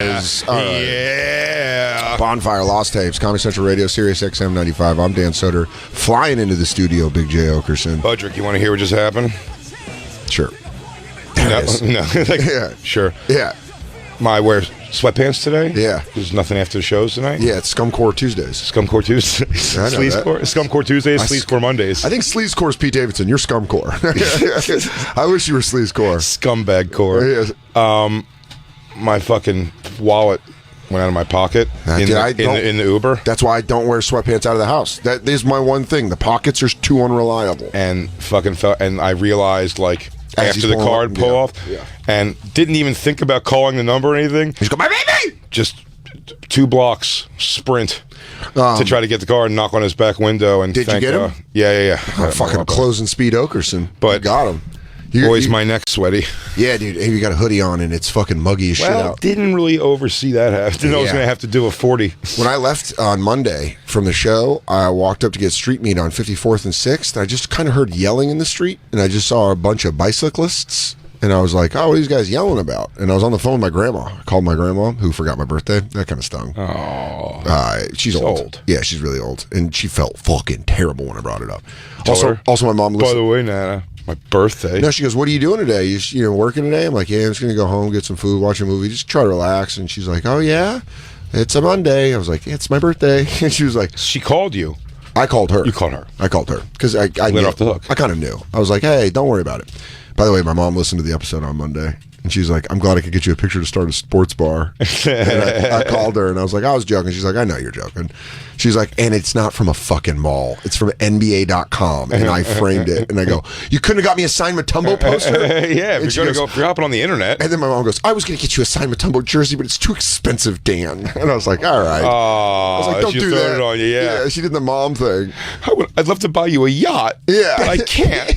Yeah. Bonfire, Lost Tapes, Comedy Central Radio, Sirius XM 95. I'm Dan Soder, flying into the studio, Big J. Okerson. Budrick, you want to hear what just happened? Sure. No. Like, Yeah. Sure. Yeah. I wear sweatpants today? Yeah. There's nothing after the shows tonight? Yeah, it's Scumcore Tuesdays. Scumcore Tuesdays. Scumcore Tuesdays, Sleazecore Mondays. I think Sleazecore is Pete Davidson. You're Scumcore. I wish you were Sleazecore. Scumbag core. Yes. My fucking wallet went out of my pocket in the Uber. That's why I don't wear sweatpants out of the house. That is my one thing. The pockets are too unreliable. And fucking and I realized, like, after the card pull off, and didn't even think about calling the number or anything. He's going, my baby! Just 2 blocks sprint to try to get the car and knock on his back window. And did you get him? Yeah. I'm fucking closing Speed Okerson. But you got him. Always my neck sweaty. Yeah, dude. Hey, you got a hoodie on and it's fucking muggy as shit out. Didn't really oversee that. Didn't know I was going to have to do a 40. When I left on Monday from the show, I walked up to get street meat on 54th and 6th. I just kind of heard yelling in the street, and I just saw a bunch of bicyclists. And I was like, oh, what are these guys yelling about? And I was on the phone with my grandma. I called my grandma, who forgot my birthday. That kind of stung. Oh. She's old. Yeah, she's really old. And she felt fucking terrible when I brought it up. Also, my mom listened. By the way, Nana, my birthday. No, she goes, what are you doing today? You working today? I'm like, yeah, I'm just going to go home, get some food, watch a movie, just try to relax. And she's like, oh, yeah? It's a Monday. I was like, yeah, it's my birthday. And she was like... She called you. I called her. You called her. I called her. Because I let her off the hook. I kind of knew. I was like, hey, don't worry about it. By the way, my mom listened to the episode on Monday, and she's like, I'm glad I could get you a picture to start a sports bar. And I called her, and I was like, I was joking. She's like, I know you're joking. She's like, and it's not from a fucking mall. It's from NBA.com, and I framed it. And I go, you couldn't have got me a signed Matumbo poster? Yeah, if you're hopping on the internet. And then my mom goes, I was going to get you a signed Matumbo jersey, but it's too expensive, Dan. And I was like, all right. Oh, I was like, don't do that. It on you, yeah, she did the mom thing. I'd love to buy you a yacht. Yeah. But I can't.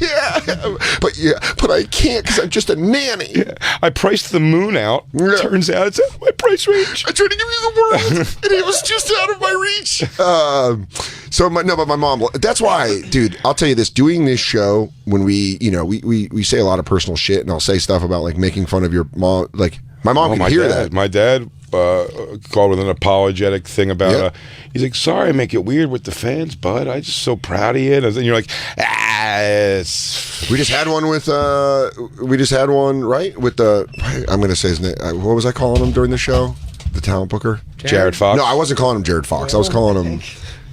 But I can't because I'm just a nanny. Yeah. I priced the moon out. Yeah. Turns out it's out of my price range. I tried to give you the world, and it was just out of my reach. But my mom, that's why, dude, I'll tell you this, doing this show, when we say a lot of personal shit, and I'll say stuff about, like, making fun of your mom, like, my mom can hear that. My dad called with an apologetic thing about, he's like, sorry I make it weird with the fans, bud. I'm just so proud of you. And you're like, We just had one, right? With I'm going to say his name. What was I calling him during the show? The talent booker? Jared Fox? No, I wasn't calling him Jared Fox. I was calling him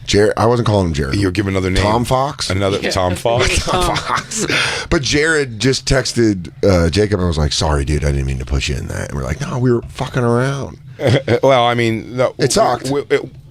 Jared. I wasn't calling him Jared. You were giving another name. Tom Fox? Tom Fox? Tom Fox. But Jared just texted Jacob and was like, sorry, dude, I didn't mean to put you in that. And we're like, no, we were fucking around. Well, I mean... No, it sucked.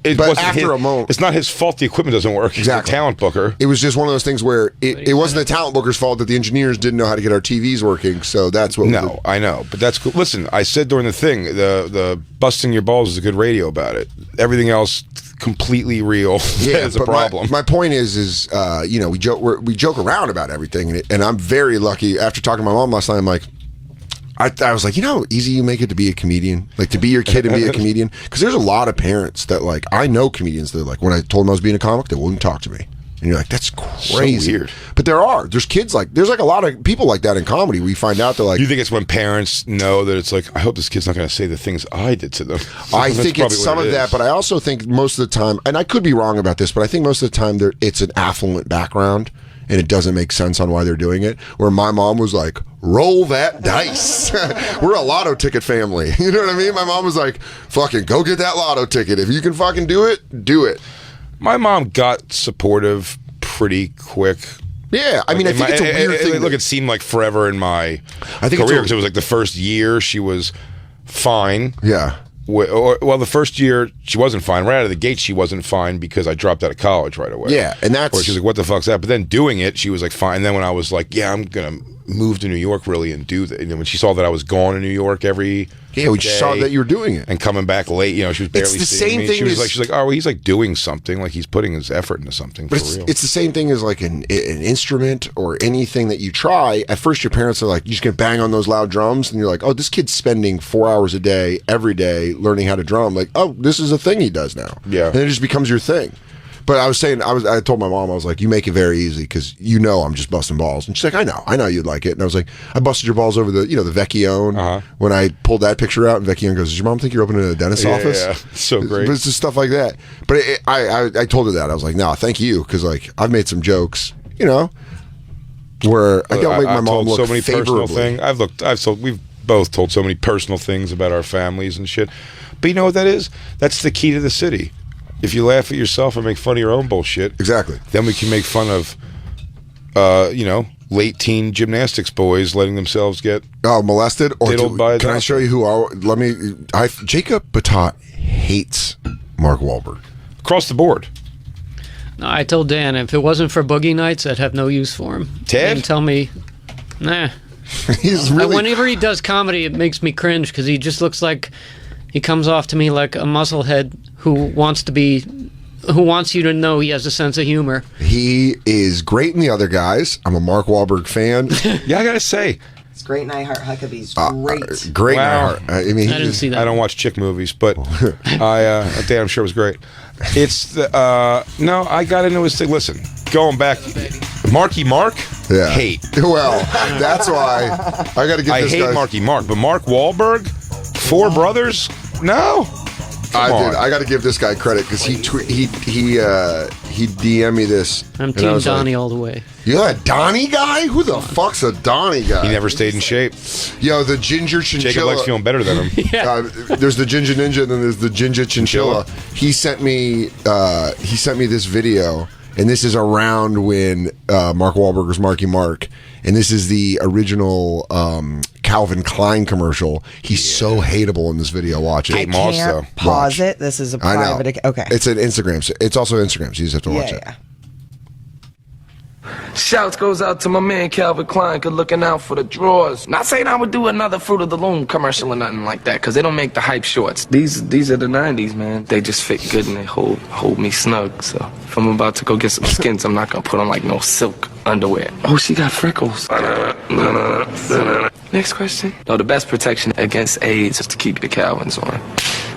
But after a moment, it's not his fault the equipment doesn't work. Exactly. He's the talent booker. It was just one of those things where it wasn't the talent booker's fault that the engineers didn't know how to get our TVs working. So that's what. No, I know, but that's cool. Listen, I said during the thing, the busting your balls is a good radio about it. Everything else, completely real. Yeah, is a problem. My point is we joke around about everything, and I'm very lucky. After talking to my mom last night, I'm like. I was like, how easy you make it to be a comedian? Like, to be your kid and be a comedian? Because there's a lot of parents that, like, I know comedians that, like, when I told them I was being a comic, they wouldn't talk to me. And you're like, that's crazy. So weird. But there's kids like, there's like a lot of people like that in comedy. We find out they're like. You think it's when parents know that it's like, I hope this kid's not going to say the things I did to them? I think it's some of that, but I also think most of the time, and I could be wrong about this, but I think most of the time it's an affluent background. And it doesn't make sense on why they're doing it. Where my mom was like, roll that dice. We're a lotto ticket family. You know what I mean? My mom was like, fucking go get that lotto ticket. If you can fucking do it, do it. My mom got supportive pretty quick. Yeah, I mean, I think it's a weird thing. Look, it seemed like forever in my career, because it was like the first year she was fine. Yeah. Well, the first year she wasn't fine. Right out of the gate, she wasn't fine because I dropped out of college right away. Yeah, and that's... Or she's like, what the fuck's that? But then doing it, she was like, fine. And then when I was like, yeah, I'm going to move to New York really and do that. And then when she saw that I was gone to New York every we just saw that you were doing it. And coming back late, she was barely seeing me. She was like, oh, well, he's like doing something. Like he's putting his effort into something but for real. It's the same thing as like an instrument or anything that you try. At first, your parents are like, you just gonna bang on those loud drums. And you're like, oh, this kid's spending 4 hours a day, every day, learning how to drum. Like, oh, this is a thing he does now. Yeah. And it just becomes your thing. But I was saying, I told my mom, I was like, you make it very easy because I'm just busting balls. And she's like, I know you'd like it. And I was like, I busted your balls over the Vecchione when I pulled that picture out. And Vecchione goes, does your mom think you're opening a dentist's office? Yeah, so great. But it's just stuff like that. But I told her that. I was like, no, thank you. Because like I've made some jokes, where I don't make my mom look so many favorably. personal things. We've both told so many personal things about our families and shit. But you know what that is? That's the key to the city. If you laugh at yourself and make fun of your own bullshit, exactly, then we can make fun of, late teen gymnastics boys letting themselves get molested or diddled by a Can I show you who? Jacob Batat hates Mark Wahlberg across the board. No, I told Dan if it wasn't for Boogie Nights, I'd have no use for him. Ted? And tell me, nah. He's really. Whenever he does comedy, it makes me cringe because he just looks like he comes off to me like a musclehead who wants you to know he has a sense of humor. He is great in The Other Guys. I'm a Mark Wahlberg fan. Yeah, I gotta say, it's great. And I Heart Huckabee's great. Great. Wow. I mean, I didn't see that. I don't watch chick movies, but Dan, I'm sure it was great. It's the no, I got into his thing. Listen, going back, Marky Mark, hate. Well, that's why I got to give. I this hate guy, Marky Mark, but Mark Wahlberg, Four Brothers, no. I got to give this guy credit because he DM'd me this. I'm Team Donnie all the way. You're that Donnie guy? Who the fuck's a Donnie guy? He never stayed in shape. Yo, the ginger chinchilla. Jacob likes feeling better than him. Yeah. There's the ginger ninja, and then there's the ginger chinchilla. He sent me this video, and this is around when Mark Wahlberg was Marky Mark, and this is the original Calvin Klein commercial. He's so hateable in this video. Watch it. I can't pause it. This is a private. Okay. It's an Instagram. It's also Instagram, so you just have to watch it. Yeah. Shouts goes out to my man Calvin Klein, good looking out for the drawers. Not saying I would do another Fruit of the Loom commercial or nothing like that, cause they don't make the hype shorts. These are the 90s, man. They just fit good and they hold me snug. So if I'm about to go get some skins, I'm not gonna put on like no silk underwear. Oh, she got freckles. Next question. No, the best protection against AIDS is to keep your Calvins on.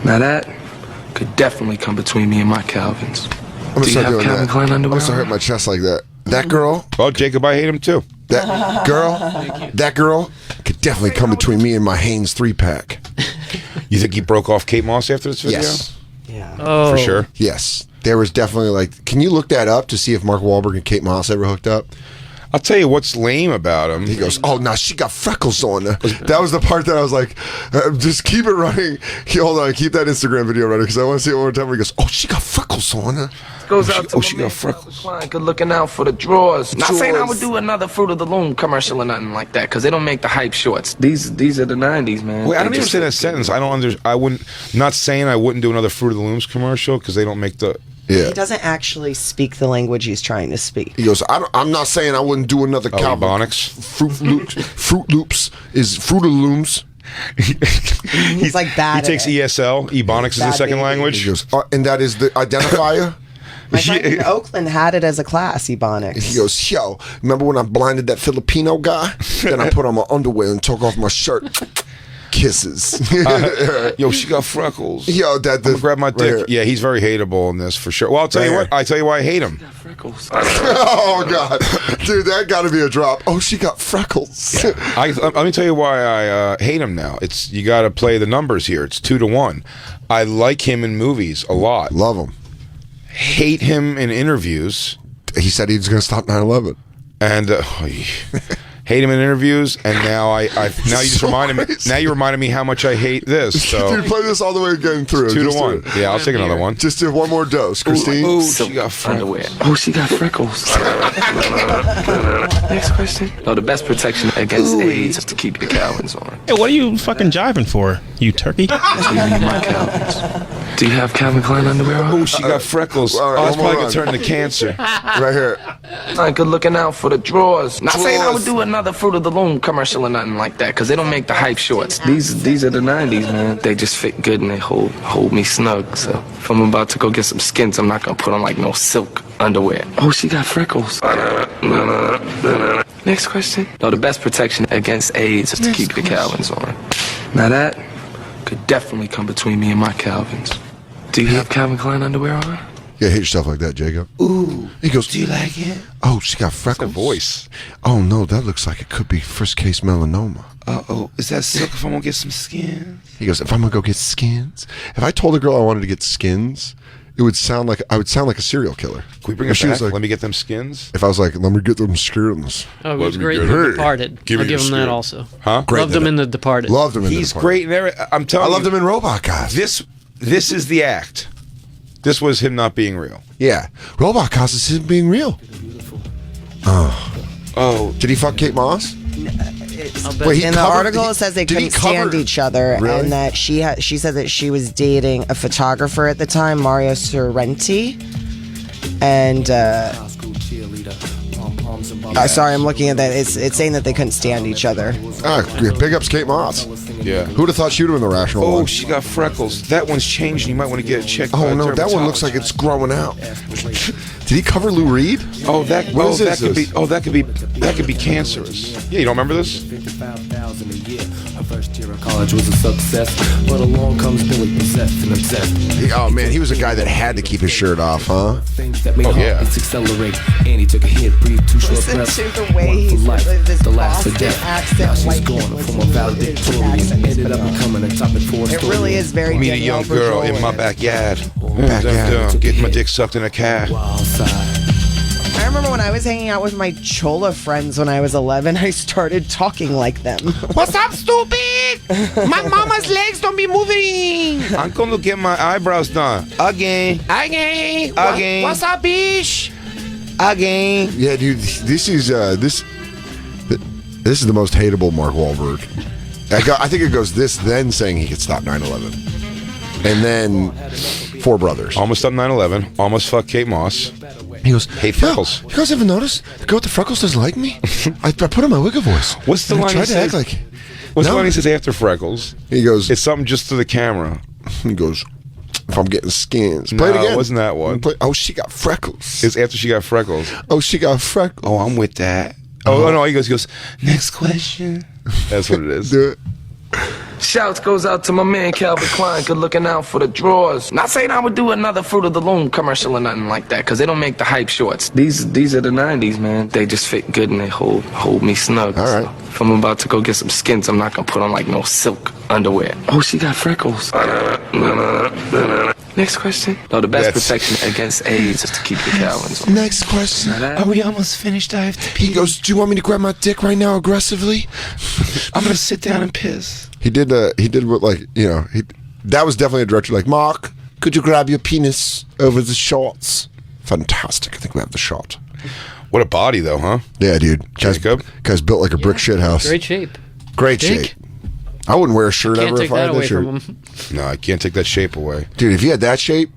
Now that could definitely come between me and my Calvins. I'm gonna start doing Calvin that. Klein I'm underwear? gonna start hitting my chest like that. That girl. Well, Jacob, I hate him too. That girl could definitely come between me and my Hanes 3-pack. You think he broke off Kate Moss after this video? Yes. Yeah. Oh, For sure. Yes. There was definitely can you look that up to see if Mark Wahlberg and Kate Moss ever hooked up? I'll tell you what's lame about him. He goes, oh, no, she got freckles on her. That was the part that I was like, just keep it running. Hold on, keep that Instagram video running because I want to see it one more time. Where he goes, oh, she got freckles on her. Goes out to she my man got freckles. Calvin Klein, good looking out for the drawers. Not saying I would do another Fruit of the Loom commercial or nothing like that, cause they don't make the hype shorts. These are the 90s, man. Wait, I They don't even just say that fit sentence. I don't I wouldn't. Not saying I wouldn't do another Fruit of the Looms commercial because they don't make the. Yeah. He doesn't actually speak the language he's trying to speak. He goes, I'm not saying I wouldn't do another Calvin. Ebonics. Fruit Loops is Fruit of the Looms. He's like bad. He takes at it. ESL. Ebonics is a Bad second baby. language. He goes, and that is the identifier. My friend in Oakland had it as a class, Ebonics. He goes, yo, remember when I blinded that Filipino guy? Then I put on my underwear and took off my shirt. Kisses. Yo, she got freckles. Yo, I'm gonna grab my dick. right Yeah, he's very hateable in this for sure. Well, I'll tell you what. I tell you why I hate him. freckles. Oh God, dude, that got to be a drop. Oh, she got freckles. Let me tell you why I hate him now. It's you got to play the numbers here. It's 2-1. I like him in movies a lot. Love him. Hate him in interviews. He said he was going to stop 9/11. And hate him in interviews, and now now you just reminded me. Now you reminded me how much I hate this. So Dude, play this all the way again through. 2-1. Yeah, I'll take another one. Just do one more dose, Christine. Ooh, she got Underwear. freckles. Oh, she got freckles. Next question. No, the best protection against AIDS is to keep your Calvins on. Hey, what are you fucking jiving for, you turkey? That's me and my Calvins. Do you have Calvin Klein underwear on? Oh, she got freckles. all right, Oh, that's one more probably gonna run. turn to cancer. Right here. Like good looking out for the drawers. Not saying I would do another Fruit of the Loom commercial or nothing like that, because they don't make the hype shorts. These are the 90s, man. They just fit good and they hold me snug. So if I'm about to go get some skins, I'm not gonna put on like no silk underwear. Oh, she got freckles. Next question. No, the best protection against AIDS is to keep your Calvins on. Now that could definitely come between me and my Calvins. Do you have Calvin Klein underwear on? Yeah, hit yourself like that, Jacob. Ooh. He goes, do you like it? Oh, she got freckles. That's a voice. Oh, no, that looks like it could be first case melanoma. Uh-oh. Is that silk if I'm going to get some skin? He goes, if I'm going to go get skins. If I told a girl I wanted to get skins, it would sound like I would sound like a serial killer. Can we bring If it she was back? like- Let me get them skins. If I was like, let me get them skins. Oh, he was me great get in The it. Departed. Give me I'll give your him that skin. also. Huh? Great Loved him in The Departed. Loved him in He's the Departed. great in every... I'm telling I you. loved him in Robot Cop. This is the act. This was him not being real. Yeah. Robot Cop is him being real. Oh. Did he fuck Kate Moss? I'll bet. Wait, he In the covered- article, he- it says they did he couldn't stand cover- each other, Really? and that she said that she was dating a photographer at the time, Mario Sorrenti, and sorry, I'm looking at that. It's saying that they couldn't stand each other. Big ups Kate Moss. Yeah. Who'd have thought she'd have been the rational Oh, one? she got freckles. That one's changed. You might want to get it checked. Oh by a no, that one looks like dermatologist. it's growing out. Did he cover Lou Reed? Oh, that. What oh, is that this? could be. Oh, that could be cancerous. Yeah, you don't remember this? 55,000 a year. Her first year of college was a success, but along comes Billy possessed and obsessed. Oh man, he was a guy that had to keep his shirt off, huh? Things that make Oh, yeah. heartbeats accelerate. And he took a hit, breathed two short Listen breaths. to the way One he for life, said this the last for Boston death. accent, Now she's like gone his from a valedictorian. accent is Ended up phenomenal. becoming a topic for a It story. really is very Meet a Danielle young girl in my Bergeron. backyard. Backyard. Getting my dick sucked in a car. Wild side. I remember when I was hanging out with my Chola friends when I was 11, I started talking like them. What's up, stupid? My mama's legs don't be moving. I'm gonna get my eyebrows done again. Again. What's up, bitch? Again. Yeah, dude, this is this is the most hateable Mark Wahlberg. I think it goes this, then saying he could stop 9/11, and then Four Brothers. Almost up 9/11. Almost fucked Kate Moss. He goes, Hey, freckles. You guys ever notice the girl with the freckles doesn't like me? I put on my wigger voice. What's the And I line tried he to act says? like. What's the No. line he says after freckles? He goes. It's something just to the camera. He goes. If I'm getting skins, play it No, again. it wasn't that one. Oh, she got freckles. It's after she got freckles. Oh, she got freckles. Oh, I'm with that. Oh, no, he goes, next question. That's what it is. Do it. Shouts goes out to my man Calvin Klein, good looking out for the drawers. Not saying I would do another Fruit of the Loom commercial or nothing like that, because they don't make the hype shorts. These are the 90s, man. They just fit good and they hold me snug. All right. So if I'm about to go get some skins, I'm not gonna put on like no silk underwear. Oh, she got freckles. Next question. No, the best That's- protection against AIDS is to keep your Calvins on. Next question. Are we almost finished? I have to pee. He goes, "Do you want me to grab my dick right now, aggressively?" I'm going to sit down and piss. He did what, like, you know, that was definitely a director like, "Mark, could you grab your penis over the shorts?" Fantastic. I think we have the shot. What a body, though, huh? Yeah, dude. Jacob? Guy's built like a brick shit house. Great shape. Great Dick. shape. I wouldn't wear a shirt Can't ever take if I that had that away shirt. from him. No, I can't take that shape away. Dude, if you had that shape,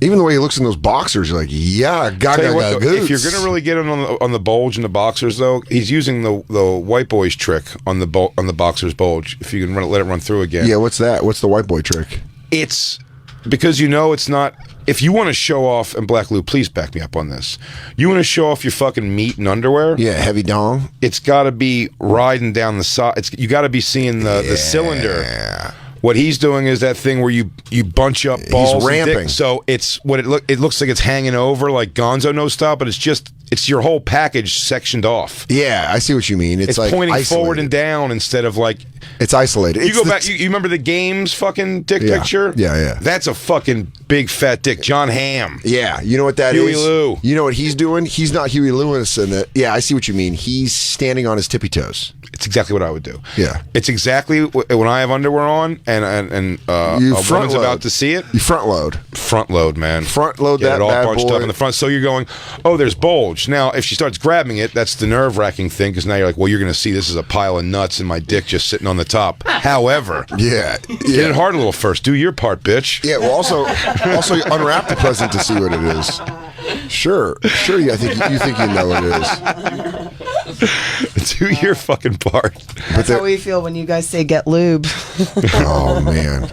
even the way he looks in those boxers, you're like, yeah, Tell you what, though, if you're goods. going to really get him on the bulge in the boxers, though, he's using the white boys trick on the boxers bulge. If you can let it run through again. Yeah, what's that? What's the white boy trick? It's because it's not. If you want to show off, and Black Lou, please back me up on this. You want to show off your fucking meat and underwear? Yeah, heavy dong. It's got to be riding down the side. You got to be seeing the cylinder. What he's doing is that thing where you bunch up balls. and ramping. dick. So it's what it looks like it's hanging over like Gonzo no style, but it's your whole package sectioned off. Yeah, I see what you mean. It's like pointing isolated. forward and down instead of like. It's isolated. You It's go the- back. You remember the games fucking dick Yeah. picture? Yeah. That's a fucking big fat dick. John Hamm. Yeah, you know what that is? Huey Lou. You know what he's doing? He's not Huey Lewis in it. Yeah, I see what you mean. He's standing on his tippy toes. It's exactly what I would do. Yeah. It's exactly when I have underwear on and a You woman's front load. about to see it. You front load. Front load, man. Front load Get that it all bad bunched boy. up in the front. So you're going, oh, there's bulge. Now, if she starts grabbing it, that's the nerve-wracking thing because now you're like, well, you're going to see this is a pile of nuts and my dick just sitting on the top. However, Yeah. get it hard a little first. Do your part, bitch. Yeah, well, also you unwrap the present to see what it is. Sure. Yeah, I think you think you know what it is. Do your fucking part. That's how we feel when you guys say get lube. Oh man,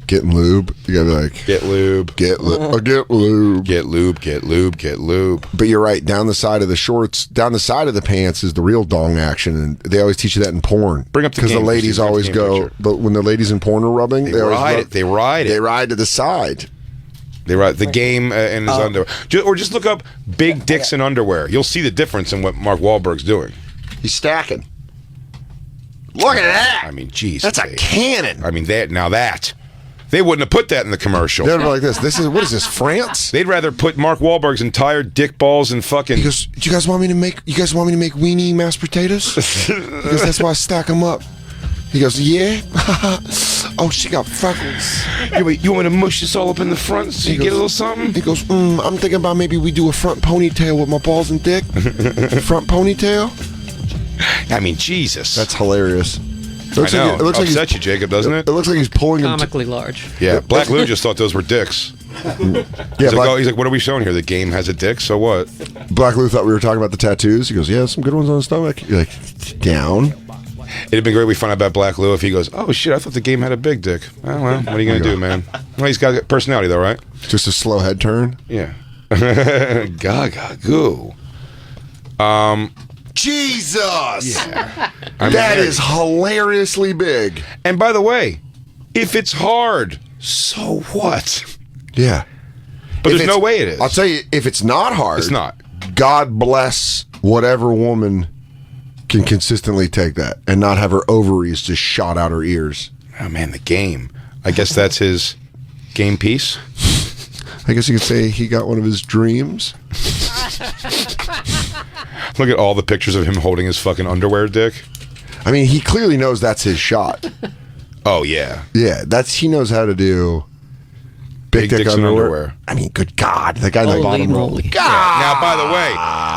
getting lube. You gotta be like Get lube. get lube. Get lube. Get lube. Get lube. Get lube. But you're right. Down the side of the shorts, down the side of the pants is the real dong action, and they always teach you that in porn. Bring up the because the game, ladies Christine. Bring up always the game go. picture. But when the ladies in porn are rubbing, They always ride rub- it. They ride it. They ride to the side. They write the game in his underwear. Or just look up big dicks in underwear. You'll see the difference in what Mark Wahlberg's doing. He's stacking. Look at that. I mean, geez. That's a cannon. I mean, that. They wouldn't have put that in the commercial. They'd be like this. What is this, France? They'd rather put Mark Wahlberg's entire dick balls and fucking... He goes, do you guys want me to make weenie mashed potatoes? Because that's why I stack them up. He goes, yeah? Oh, she got freckles. You want me to mush this all up in the front so you get a little something? He goes, I'm thinking about maybe we do a front ponytail with my balls and dick. Front ponytail? I mean, Jesus. That's hilarious. It looks like upset you, Jacob, doesn't it? It looks like he's pulling him. Comically large. Yeah, Black Lou just thought those were dicks. He's like, what are we showing here? The game has a dick, so what? Black Lou thought we were talking about the tattoos. He goes, yeah, some good ones on the stomach. You're like, down. It'd have been great if we found out about Black Lou if he goes, oh shit, I thought the game had a big dick. Oh, well, what are you going to do, man? Well, he's got personality though, right? Just a slow head turn? Yeah. Gaga goo. Jesus! Yeah. That is hilariously big. And by the way, if it's hard, so what? Yeah. But there's no way it is. I'll tell you, if it's not hard, it's not. God bless whatever woman can consistently take that and not have her ovaries just shot out her ears. Oh man, the game. I guess that's his game piece. I guess you could say he got one of his dreams. Look at all the pictures of him holding his fucking underwear dick. I mean, he clearly knows that's his shot. Oh yeah. Yeah, he knows how to do big dick underwear. I mean, good God, the guy in the bottom row. God. Yeah. Now, by the way,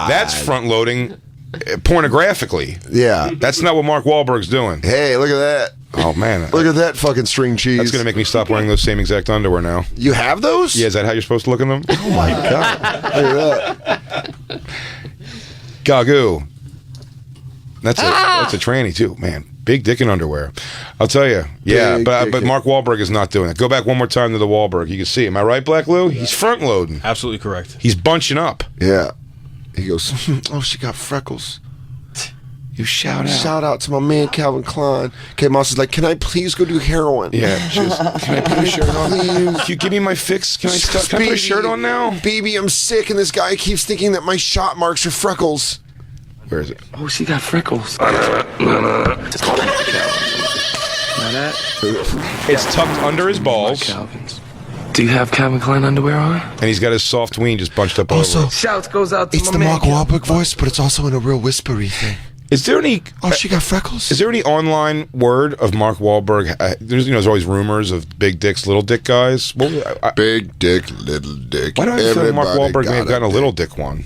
that's front loading pornographically. Yeah, that's not what Mark Wahlberg's doing. Hey, look at that. Oh man, look at that fucking string cheese. That's gonna make me stop wearing those same exact underwear now. You have those? Yeah, is that how you're supposed to look in them? Oh my God, look at that. Gagoo. That's a tranny too, man. Big dick in underwear. I'll tell you. Yeah, but Mark Wahlberg is not doing it. Go back one more time to the Wahlberg. You can see. Am I right, Black Lou? He's front loading. Absolutely correct. He's bunching up. Yeah. He goes, oh, she got freckles. You shout out. Shout out to my man Calvin Klein. Kate Moss is like, can I please go do heroin? Yeah. Can I put a shirt on? Can you give me my fix? Can I put a shirt on now? Baby, I'm sick, and this guy keeps thinking that my shot marks are freckles. Where is it? Oh, she got freckles. It's tucked under his balls. Calvin's. Do you have Calvin Klein underwear on? And he's got his soft ween just bunched up also, over it. Shouts goes out to it's the Mark Wahlberg voice, but it's also in a real whispery thing. Is there any? Oh, she got freckles. Is there any online word of Mark Wahlberg? There's always rumors of big dicks, little dick guys. Big dick, little dick. Why do I feel like Mark Wahlberg may have gotten a little dick one?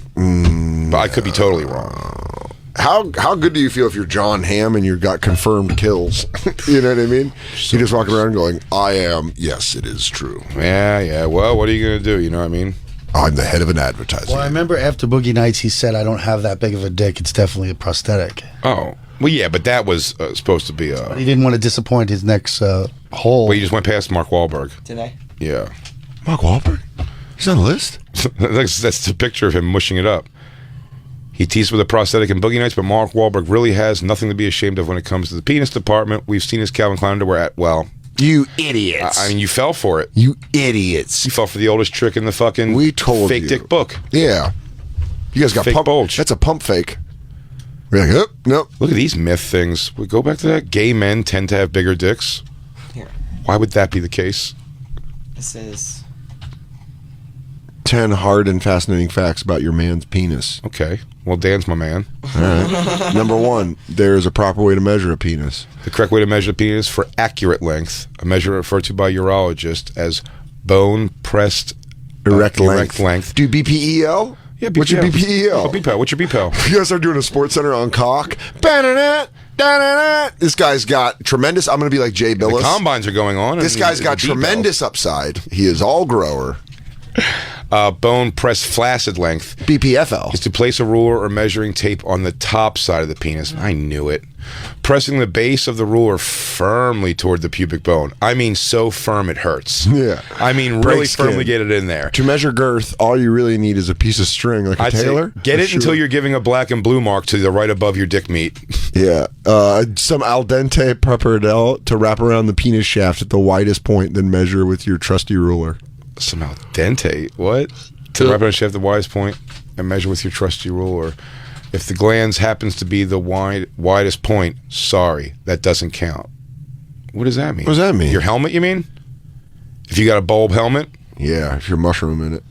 But I could be totally wrong. How good do you feel if you're John Hamm and you've got confirmed kills? You know what I mean? You're just walking around going, I am. Yes, it is true. Yeah. Well, what are you going to do? You know what I mean? I'm the head of an advertising. Well, I remember after Boogie Nights, he said, I don't have that big of a dick. It's definitely a prosthetic. Oh. Well, yeah, but that was supposed to be But he didn't want to disappoint his next hole. Well, you just went past Mark Wahlberg. Did I? Yeah. Mark Wahlberg? He's on the list? That's the picture of him mushing it up. He teased with a prosthetic in Boogie Nights, but Mark Wahlberg really has nothing to be ashamed of when it comes to the penis department. We've seen his Calvin Klein underwear at, well... You idiots. I mean, you fell for it. You idiots. You fell for the oldest trick in the fucking fake dick book. Yeah. You guys got fake pump bulge. That's a pump fake. We're like, oh, nope. Look at these myth things. We go back to that. Gay men tend to have bigger dicks. Here. Why would that be the case? This is 10 hard and fascinating facts about your man's penis. Okay. Well, Dan's my man. All right. Number 1, there is a proper way to measure a penis. The correct way to measure the penis for accurate length, a measure referred to by urologists as bone-pressed erect length. Do BPEL? Yeah, BPL. What's your BPEL? Oh, BPL. What's your BPL? You guys are doing a Sports Center on cock. This guy's got tremendous. I'm going to be like Jay Billis. The combines are going on. This guy's got tremendous upside. He is all grower. Bone pressed flaccid length. BPFL. Is to place a ruler or measuring tape on the top side of the penis. I knew it. Pressing the base of the ruler firmly toward the pubic bone. I mean, so firm it hurts. Yeah. I mean, really firmly get it in there. To measure girth, all you really need is a piece of string, like a tailor. Get it until you're giving a black and blue mark to the right above your dick meat. Yeah. Some al dente pappardelle to wrap around the penis shaft at the widest point, then measure with your trusty ruler. Some al dente. What? To wrap it on shaft the widest point and measure with your trusty ruler. If the glans happens to be the widest point, sorry, that doesn't count. What does that mean? What does that mean? Your helmet, you mean? If you got a bulb helmet? Yeah, if you're mushrooming it.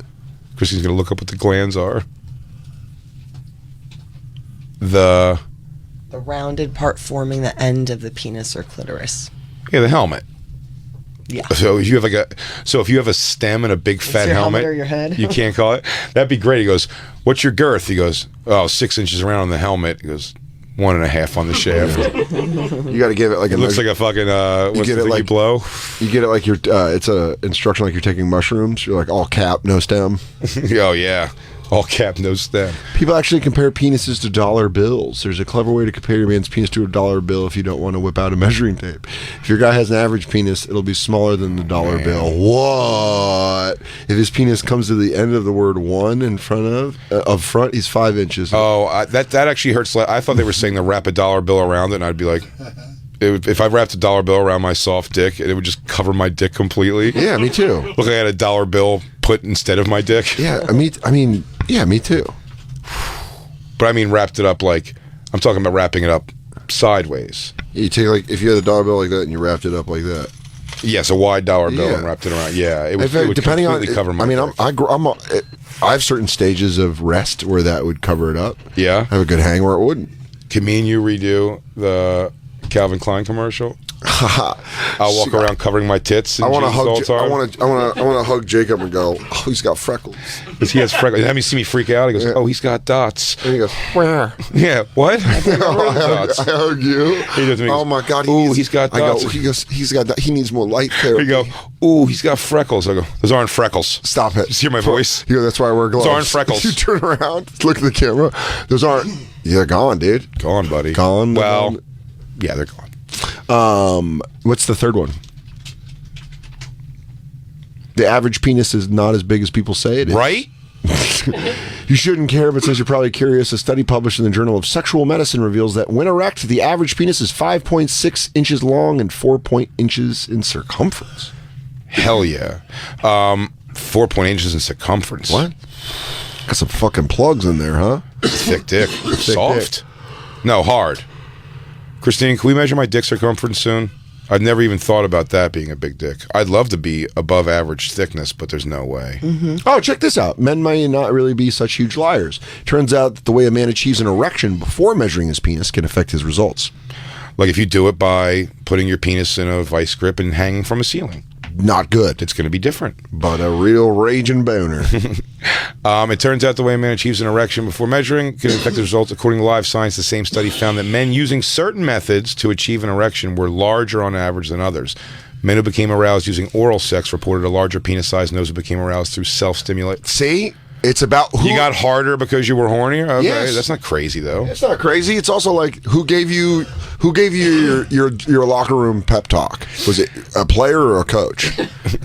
Christy's going to look up what the glands are. The rounded part forming the end of the penis or clitoris. Yeah, the helmet. Yeah. So if you have a stem and a big fat your helmet, or your head? You can't call it. That'd be great. He goes, "What's your girth?" He goes, "Oh, 6 inches around on the helmet." He goes, 1.5 on the shaft. You got to give it like it looks like a fucking. What's the thing you blow? You get it like you're. It's a instruction like you're taking mushrooms. You're like all cap, no stem. Oh yeah. All cap, no stem. People actually compare penises to dollar bills. There's a clever way to compare your man's penis to a dollar bill if you don't want to whip out a measuring tape. If your guy has an average penis, it'll be smaller than the dollar bill. What? If his penis comes to the end of the word one in front of front, he's 5 inches. Oh, that actually hurts. I thought they were saying to wrap a dollar bill around it, and I'd be like, if I wrapped a dollar bill around my soft dick, it would just cover my dick completely. Yeah, me too. Look, I had a dollar bill put instead of my dick. Yeah, yeah, me too. But I mean, wrapped it up like, I'm talking about wrapping it up sideways. You take like, if you had a dollar bill like that and you wrapped it up like that. Yes, a wide dollar bill and wrapped it around. Yeah, it would depending completely cover my dick. I have certain stages of rest where that would cover it up. Yeah. I have a good hang where it wouldn't. Can me and you redo the Calvin Klein commercial? I'll walk around covering my tits. I want to hug. I want to hug Jacob and go, "Oh, he's got freckles." Because he has freckles. Have you seen me freak out? He goes, "Oh, he's got dots." And he goes, "Where?" Yeah, what? I hug you. He does me. Oh my God! Ooh, he's got dots. He goes, he's got. He needs more light therapy. You go, ooh, he's got freckles. I go, those aren't freckles. Stop it. Just hear my voice. You go, that's why I wear gloves. Those aren't freckles. You turn around, look at the camera. Those aren't. Yeah, gone, dude. Gone, buddy. Gone. Well, yeah, they're gone. What's the third one? The average penis is not as big as people say it is. Right? You shouldn't care, but since you're probably curious, a study published in the Journal of Sexual Medicine reveals that when erect, the average penis is 5.6 inches long and 4 inches in circumference. Hell yeah. 4 inches in circumference. What? Got some fucking plugs in there, huh? Thick dick. Soft? Dick. No, hard. Christine, can we measure my dick circumference soon? I've never even thought about that being a big dick. I'd love to be above average thickness, but there's no way. Mm-hmm. Oh, check this out. Men may not really be such huge liars. Turns out that the way a man achieves an erection before measuring his penis can affect his results. Like if you do it by putting your penis in a vice grip and hanging from a ceiling. Not good. It's going to be different. But a real raging boner. It turns out the way a man achieves an erection before measuring can affect the results. According to Live Science, the same study found that men using certain methods to achieve an erection were larger on average than others. Men who became aroused using oral sex reported a larger penis size than those who became aroused through self-stimulation. See? It's about who... You got harder because you were hornier? Okay, yes. That's not crazy, though. It's not crazy. It's also like, who gave you your locker room pep talk? Was it a player or a coach?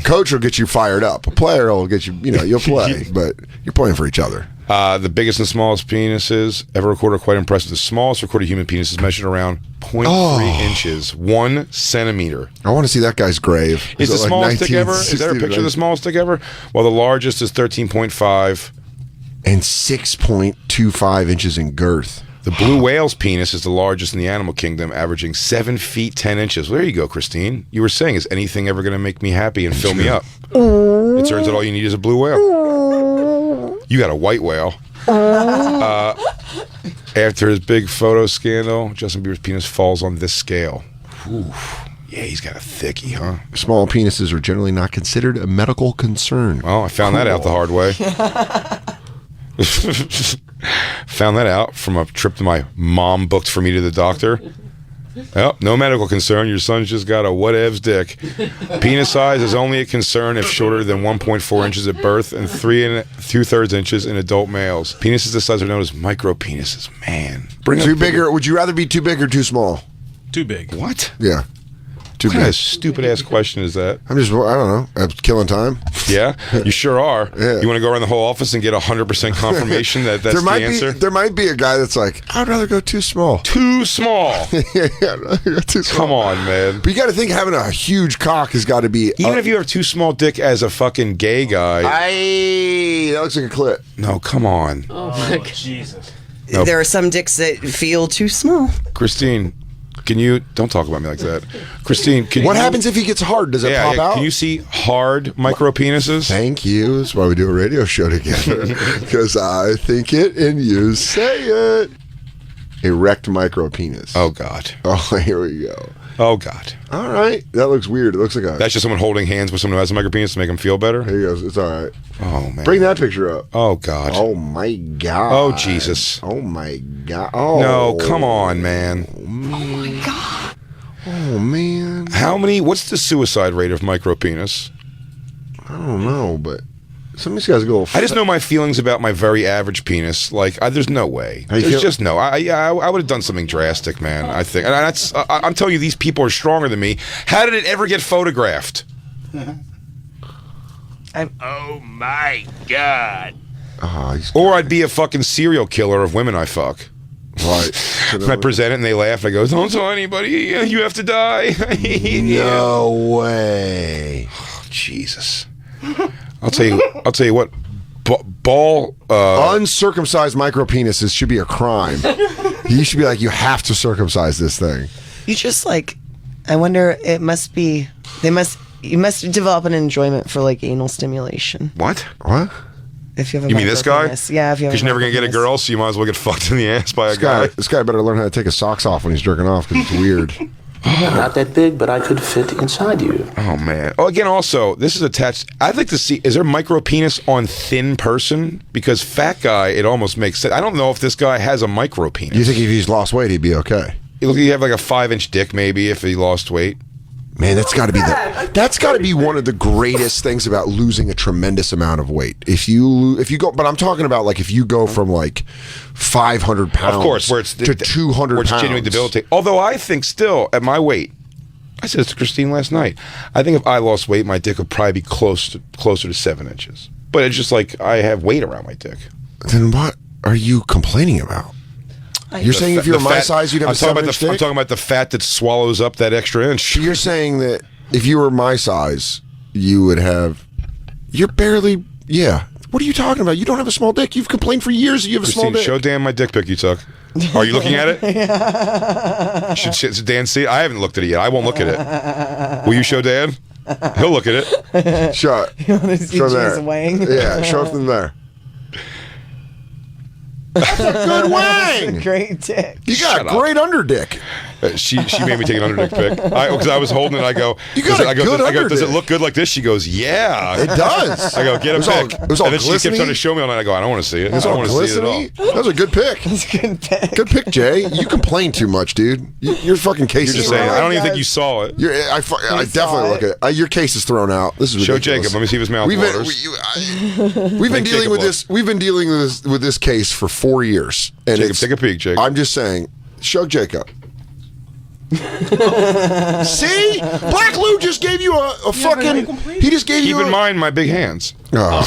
Coach will get you fired up. A player will get you, you'll play, but you're playing for each other. The biggest and smallest penises ever recorded are quite impressive. The smallest recorded human penis is measured around 0.3 inches, 1 centimeter. I want to see that guy's grave. Is the smallest dick ever? Is there a picture of the smallest dick ever? Well, the largest is 13.5. And 6.25 inches in girth. The blue whale's penis is the largest in the animal kingdom, averaging 7 feet 10 inches. Well, there you go, Christine. You were saying, is anything ever going to make me happy and fill me up? It turns out all you need is a blue whale. You got a white whale. After his big photo scandal, Justin Bieber's penis falls on this scale. Whew. Yeah, he's got a thickie, huh? Small penises are generally not considered a medical concern. Well, I found that out the hard way. Found that out from a trip that my mom booked for me to the doctor. Well, no medical concern. Your son's just got a whatevs dick. Penis size is only a concern if shorter than 1.4 inches at birth and 3 2/3 inches in adult males. Penises this size are known as micro penises. Man, too big or would you rather be too big or too small? Too big. What? Yeah. What kind of stupid ass question is that? I don't know. I'm killing time. Yeah, you sure are. Yeah. You want to go around the whole office and get 100% confirmation that that's the answer? There might be a guy that's like, I'd rather go too small. Too small. Yeah, I'd rather go too small. Come on, man. But you got to think having a huge cock has got to be... Even if you have too small dick as a fucking gay guy. That looks like a clit. No, come on. Oh my God. Jesus. Nope. There are some dicks that feel too small. Christine, can you... Don't talk about me like that. Christine, can What you... happens if he gets hard? Does it pop out? Can you see hard micro penises? Thank you. That's why we do a radio show together. Because I think it and you say it. Erect micro penis. Oh, God. Oh, here we go. Oh, God. All right. That looks weird. It looks like a... That's just someone holding hands with someone who has a micro penis to make them feel better? Here he goes. It's all right. Oh, man. Bring that picture up. Oh, God. Oh, my God. Oh, Jesus. Oh, my God. Oh. No, come on, man. Oh, my God. Oh, man. What's the suicide rate of micro penis? I don't know, but some of these guys go... I just know my feelings about my very average penis. Like, there's no way. How you There's feel? just no. I would have done something drastic, man. I think, and I'm telling you, these people are stronger than me. How did it ever get photographed? Oh my God. Or I'd be a fucking serial killer of women I fuck. Right. And I present it and they laugh. I go, "Don't tell anybody. You have to die." No way. Oh, Jesus. I'll tell you what. Uncircumcised micro penises should be a crime. You should be like, you have to circumcise this thing. You just like, I wonder, you must develop an enjoyment for like anal stimulation. What? If you have a You mean this guy? micropenis. Yeah, if you have Because you're never going to get a micropenis. girl, so you might as well get fucked in the ass by a guy. This guy better learn how to take his socks off when he's jerking off because it's weird. Not that big, but I could fit inside you. Oh, man. Oh, again, also, this is attached. I'd like to see, is there micro penis on thin person? Because fat guy, it almost makes sense. I don't know if this guy has a micro penis. You think if he's lost weight, he'd be okay? You have like a 5-inch dick, maybe, if he lost weight. Man, that's got to be one of the greatest things about losing a tremendous amount of weight. If you go, but I'm talking about like if you go from like 500 pounds, Of course, where it's to 200 where it's pounds, genuinely debilitating. Although I think still at my weight, I said this to Christine last night. I think if I lost weight, my dick would probably be closer to 7 inches. But it's just like I have weight around my dick. Then what are you complaining about? You're saying if you're my size, you'd have a 7-inch dick? I'm talking about the fat that swallows up that extra inch. You're saying that if you were my size, you would have... You're barely... Yeah. What are you talking about? You don't have a small dick. You've complained for years that you have a small Christine, dick. show Dan my dick pic you took. Are you looking at it? Should Dan see it? I haven't looked at it yet. I won't look at it. Will you show Dan? He'll look at it. Show it. Show there. Yeah, show it from there. That's a good wang. Great dick. You got a great underdick. She made me take an underdick pic because I was holding it. I go, You got a good does it underdick. look good like this? She goes, yeah, It does. I go, get a pic. It was all And then she kept glistening. trying to show me all night. I go, I don't want to see it. I It's don't all want to see it at all. glistening. That was a good pick. That's a good pick. Good pick, Jay. You complain too much, dude. Your fucking case You're is just thrown saying. out. I don't even think you saw it. I definitely look at it. Your case is thrown out. This is Show ridiculous. Jacob. Let me see if his mouth We've waters. been Make dealing Jacob with look. this. We've been dealing with this case for 4 years. And Jacob, it's, take a peek, Jacob. I'm just saying. Show Jacob. See, Black Lou just gave you a fucking. He just gave you. Keep in mind my big hands. Oh.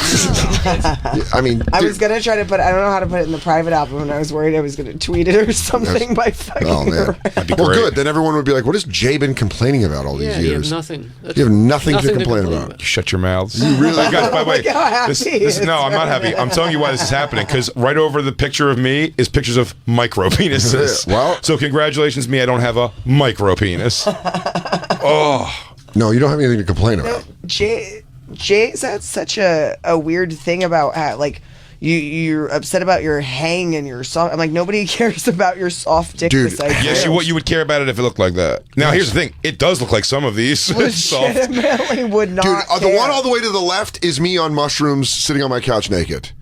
I mean, I dude, was gonna try to put. I don't know how to put it in the private album, and I was worried I was gonna tweet it or something by fucking. oh man. around. That'd be Well, great. good. Then everyone would be like, "What has Jay been complaining about all these Yeah, you have years?" nothing. You have nothing to complain about. Shut your mouths. You really? Guys, by the way, Look how happy this, he this, is. no, I'm not happy. I'm telling you why this is happening because right over the picture of me is pictures of micro penises. Yeah, well- so congratulations, me. I don't have a micro penis. Oh, No, you don't have anything to complain about. Jay's had such a weird thing about how, like, you're upset about your hang and your soft. I'm like, nobody cares about your soft dick Dude, besides yes, you. you would care about it if it looked like that. Now, here's the thing: it does look like some of these. It's soft. Legitimately would not. Dude, the care. one all the way to the left is me on mushrooms sitting on my couch naked.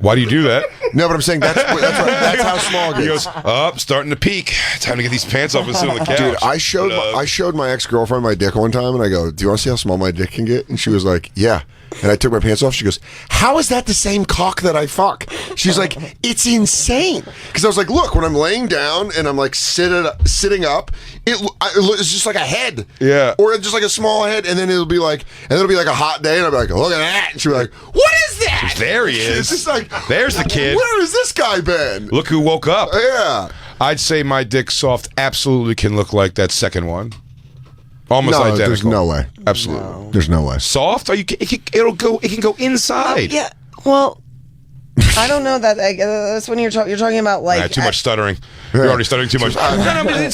Why do you do that? No, but I'm saying that's how small it He gets. goes, starting to peak. Time to get these pants off and sit on the couch. Dude, I showed my ex-girlfriend my dick one time, and I go, "Do you want to see how small my dick can get?" And she was like, "Yeah." And I took my pants off. She goes, "How is that the same cock that I fuck?" She's like, "It's insane." Because I was like, "Look, when I'm laying down and I'm like sitting up, it's just like a head, yeah, or just like a small head, and then it'll be like a hot day, and I'll be like, look at that." And she'll be like, "What is that?" There he is. It's just like, there's the kid. Where has this guy been? Look who woke up. Yeah. I'd say my dick soft absolutely can look like that second one. Almost identical. There's no way. Absolutely. No. There's no way. Soft? It can go inside. Yeah. Well, I don't know that. That's when you're talking about like too much stuttering. You're already stuttering too much. No, I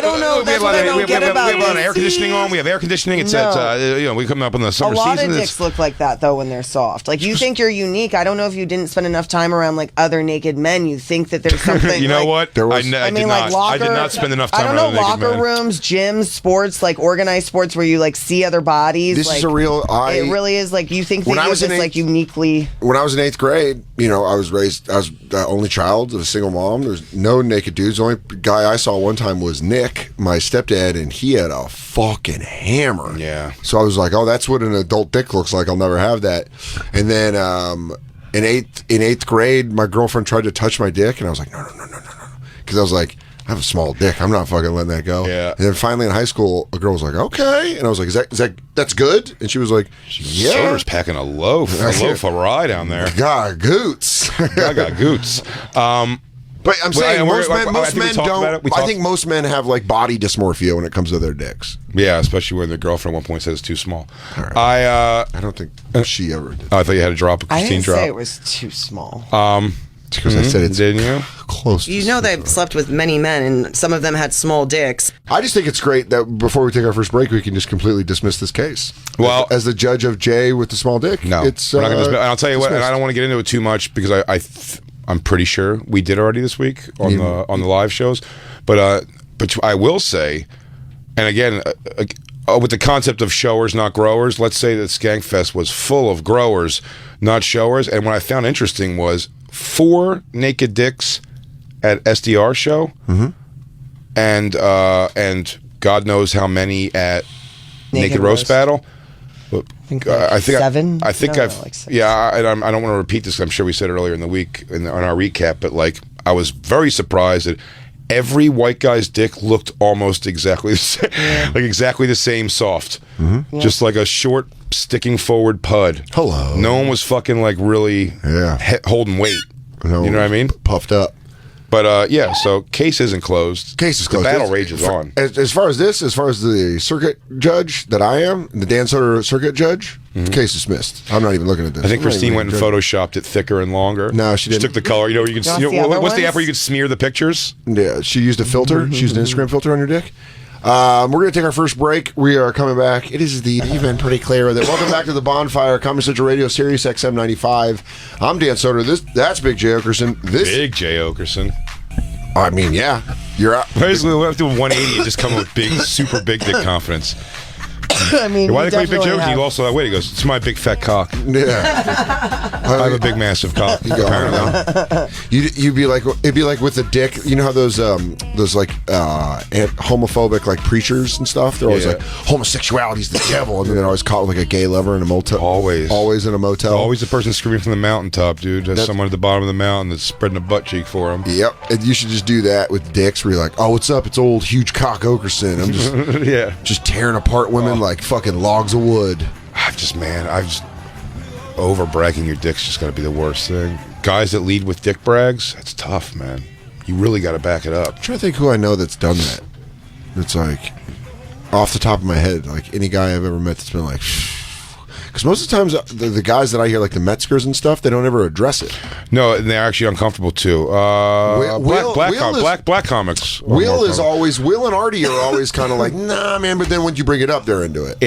don't know. That's what I don't get about we have a lot of air conditioning on. We have air conditioning. It's we come up in the summer season. A lot of dicks look like that though when they're soft. Like you think you're unique. I don't know if you didn't spend enough time around like other naked men. You think that there's something. You know what? I did not spend enough time. I don't know, locker rooms, gyms, sports, like organized sports where you like see other bodies. This is a real. It really is like you think that you're just like uniquely. When I was in 8th grade, I was the only child of a single mom. There's no naked dudes. The only guy I saw one time was Nick, my stepdad, and he had a fucking hammer. Yeah. So I was like, oh, that's what an adult dick looks like. I'll never have that. And then in eighth grade, my girlfriend tried to touch my dick, and I was like, no. Because I was like, I have a small dick. I'm not fucking letting that go. Yeah. And then finally in high school, a girl was like, okay. And I was like, that's good? And she was like, yeah. Soder's packing a loaf of rye down there. God, goots. Got goots. But I'm saying most men don't. I think most men have like body dysmorphia when it comes to their dicks. Yeah, especially when their girlfriend at one point says it's too small. Right. I don't think she ever did. I thought you had to drop a Christine drop. I didn't say it was too small. Because I said it's didn't you? Close. You know they've slept with many men, and some of them had small dicks. I just think it's great that before we take our first break, we can just completely dismiss this case. Well, as the judge of Jay with the small dick, no, it's. We're not gonna I'll tell you what, and I don't want to get into it too much because I'm pretty sure we did already this week on the live shows, but I will say, and again, with the concept of showers not growers, let's say that Skankfest was full of growers, not showers, and what I found interesting was 4 naked dicks at SDR show, and God knows how many at Naked Roast Battle. I think 7. I think I've like 6. Yeah. I don't want to repeat this. I'm sure we said it earlier in the week on our recap, but like I was very surprised that every white guy's dick looked almost exactly the same, like exactly the same soft, just like a short sticking forward pud. Hello. No one was fucking like really holding weight. No, you know what I mean? Puffed up. But so case isn't closed. Case is closed. The battle rages on. As far as the circuit judge that I am, the Dan Soder circuit judge, the case is dismissed. I'm not even looking at this. I think Christine went and photoshopped it thicker and longer. No, she didn't. She took the color. You can. What's the app where you can smear the pictures? Yeah, she used a filter. She used an Instagram filter on your dick. We're going to take our first break. We are coming back. You've been pretty clear with it. Welcome back to the Bonfire, Comedy Central Radio, Sirius XM 95. I'm Dan Soder. That's Big J. Okerson. Big J. Okerson. I mean, yeah. You're out. Basically, we have to do a 180 and just come up with super big dick confidence. I mean, why they call you Big Joe? You also that way. He goes, "It's my big fat cock." Yeah, I have a big massive cock. Apparently, you'd be like, it'd be like with the dick. You know how those like homophobic like preachers and stuff. They're always like, homosexuality's the devil, and then they're always caught with like a gay lover in a motel. Always in a motel. Always the person screaming from the mountaintop, dude. There's someone at the bottom of the mountain that's spreading a butt cheek for him. Yep, and you should just do that with dicks. Where you're like, oh, what's up? It's old huge cock Okerson. I'm just just tearing apart women like fucking logs of wood. I've just over bragging your dick's just gonna be the worst thing. Guys that lead with dick brags, that's tough, man. You really got to back it up. I'm trying to think who I know that's done that. It's like off the top of my head, like any guy I've ever met that's been like. Because most of the times, the guys that I hear, like the Metzgers and stuff, they don't ever address it. No, and they're actually uncomfortable too. Black comics. Will and Artie are always kind of like, nah, man. But then when you bring it up, they're into it.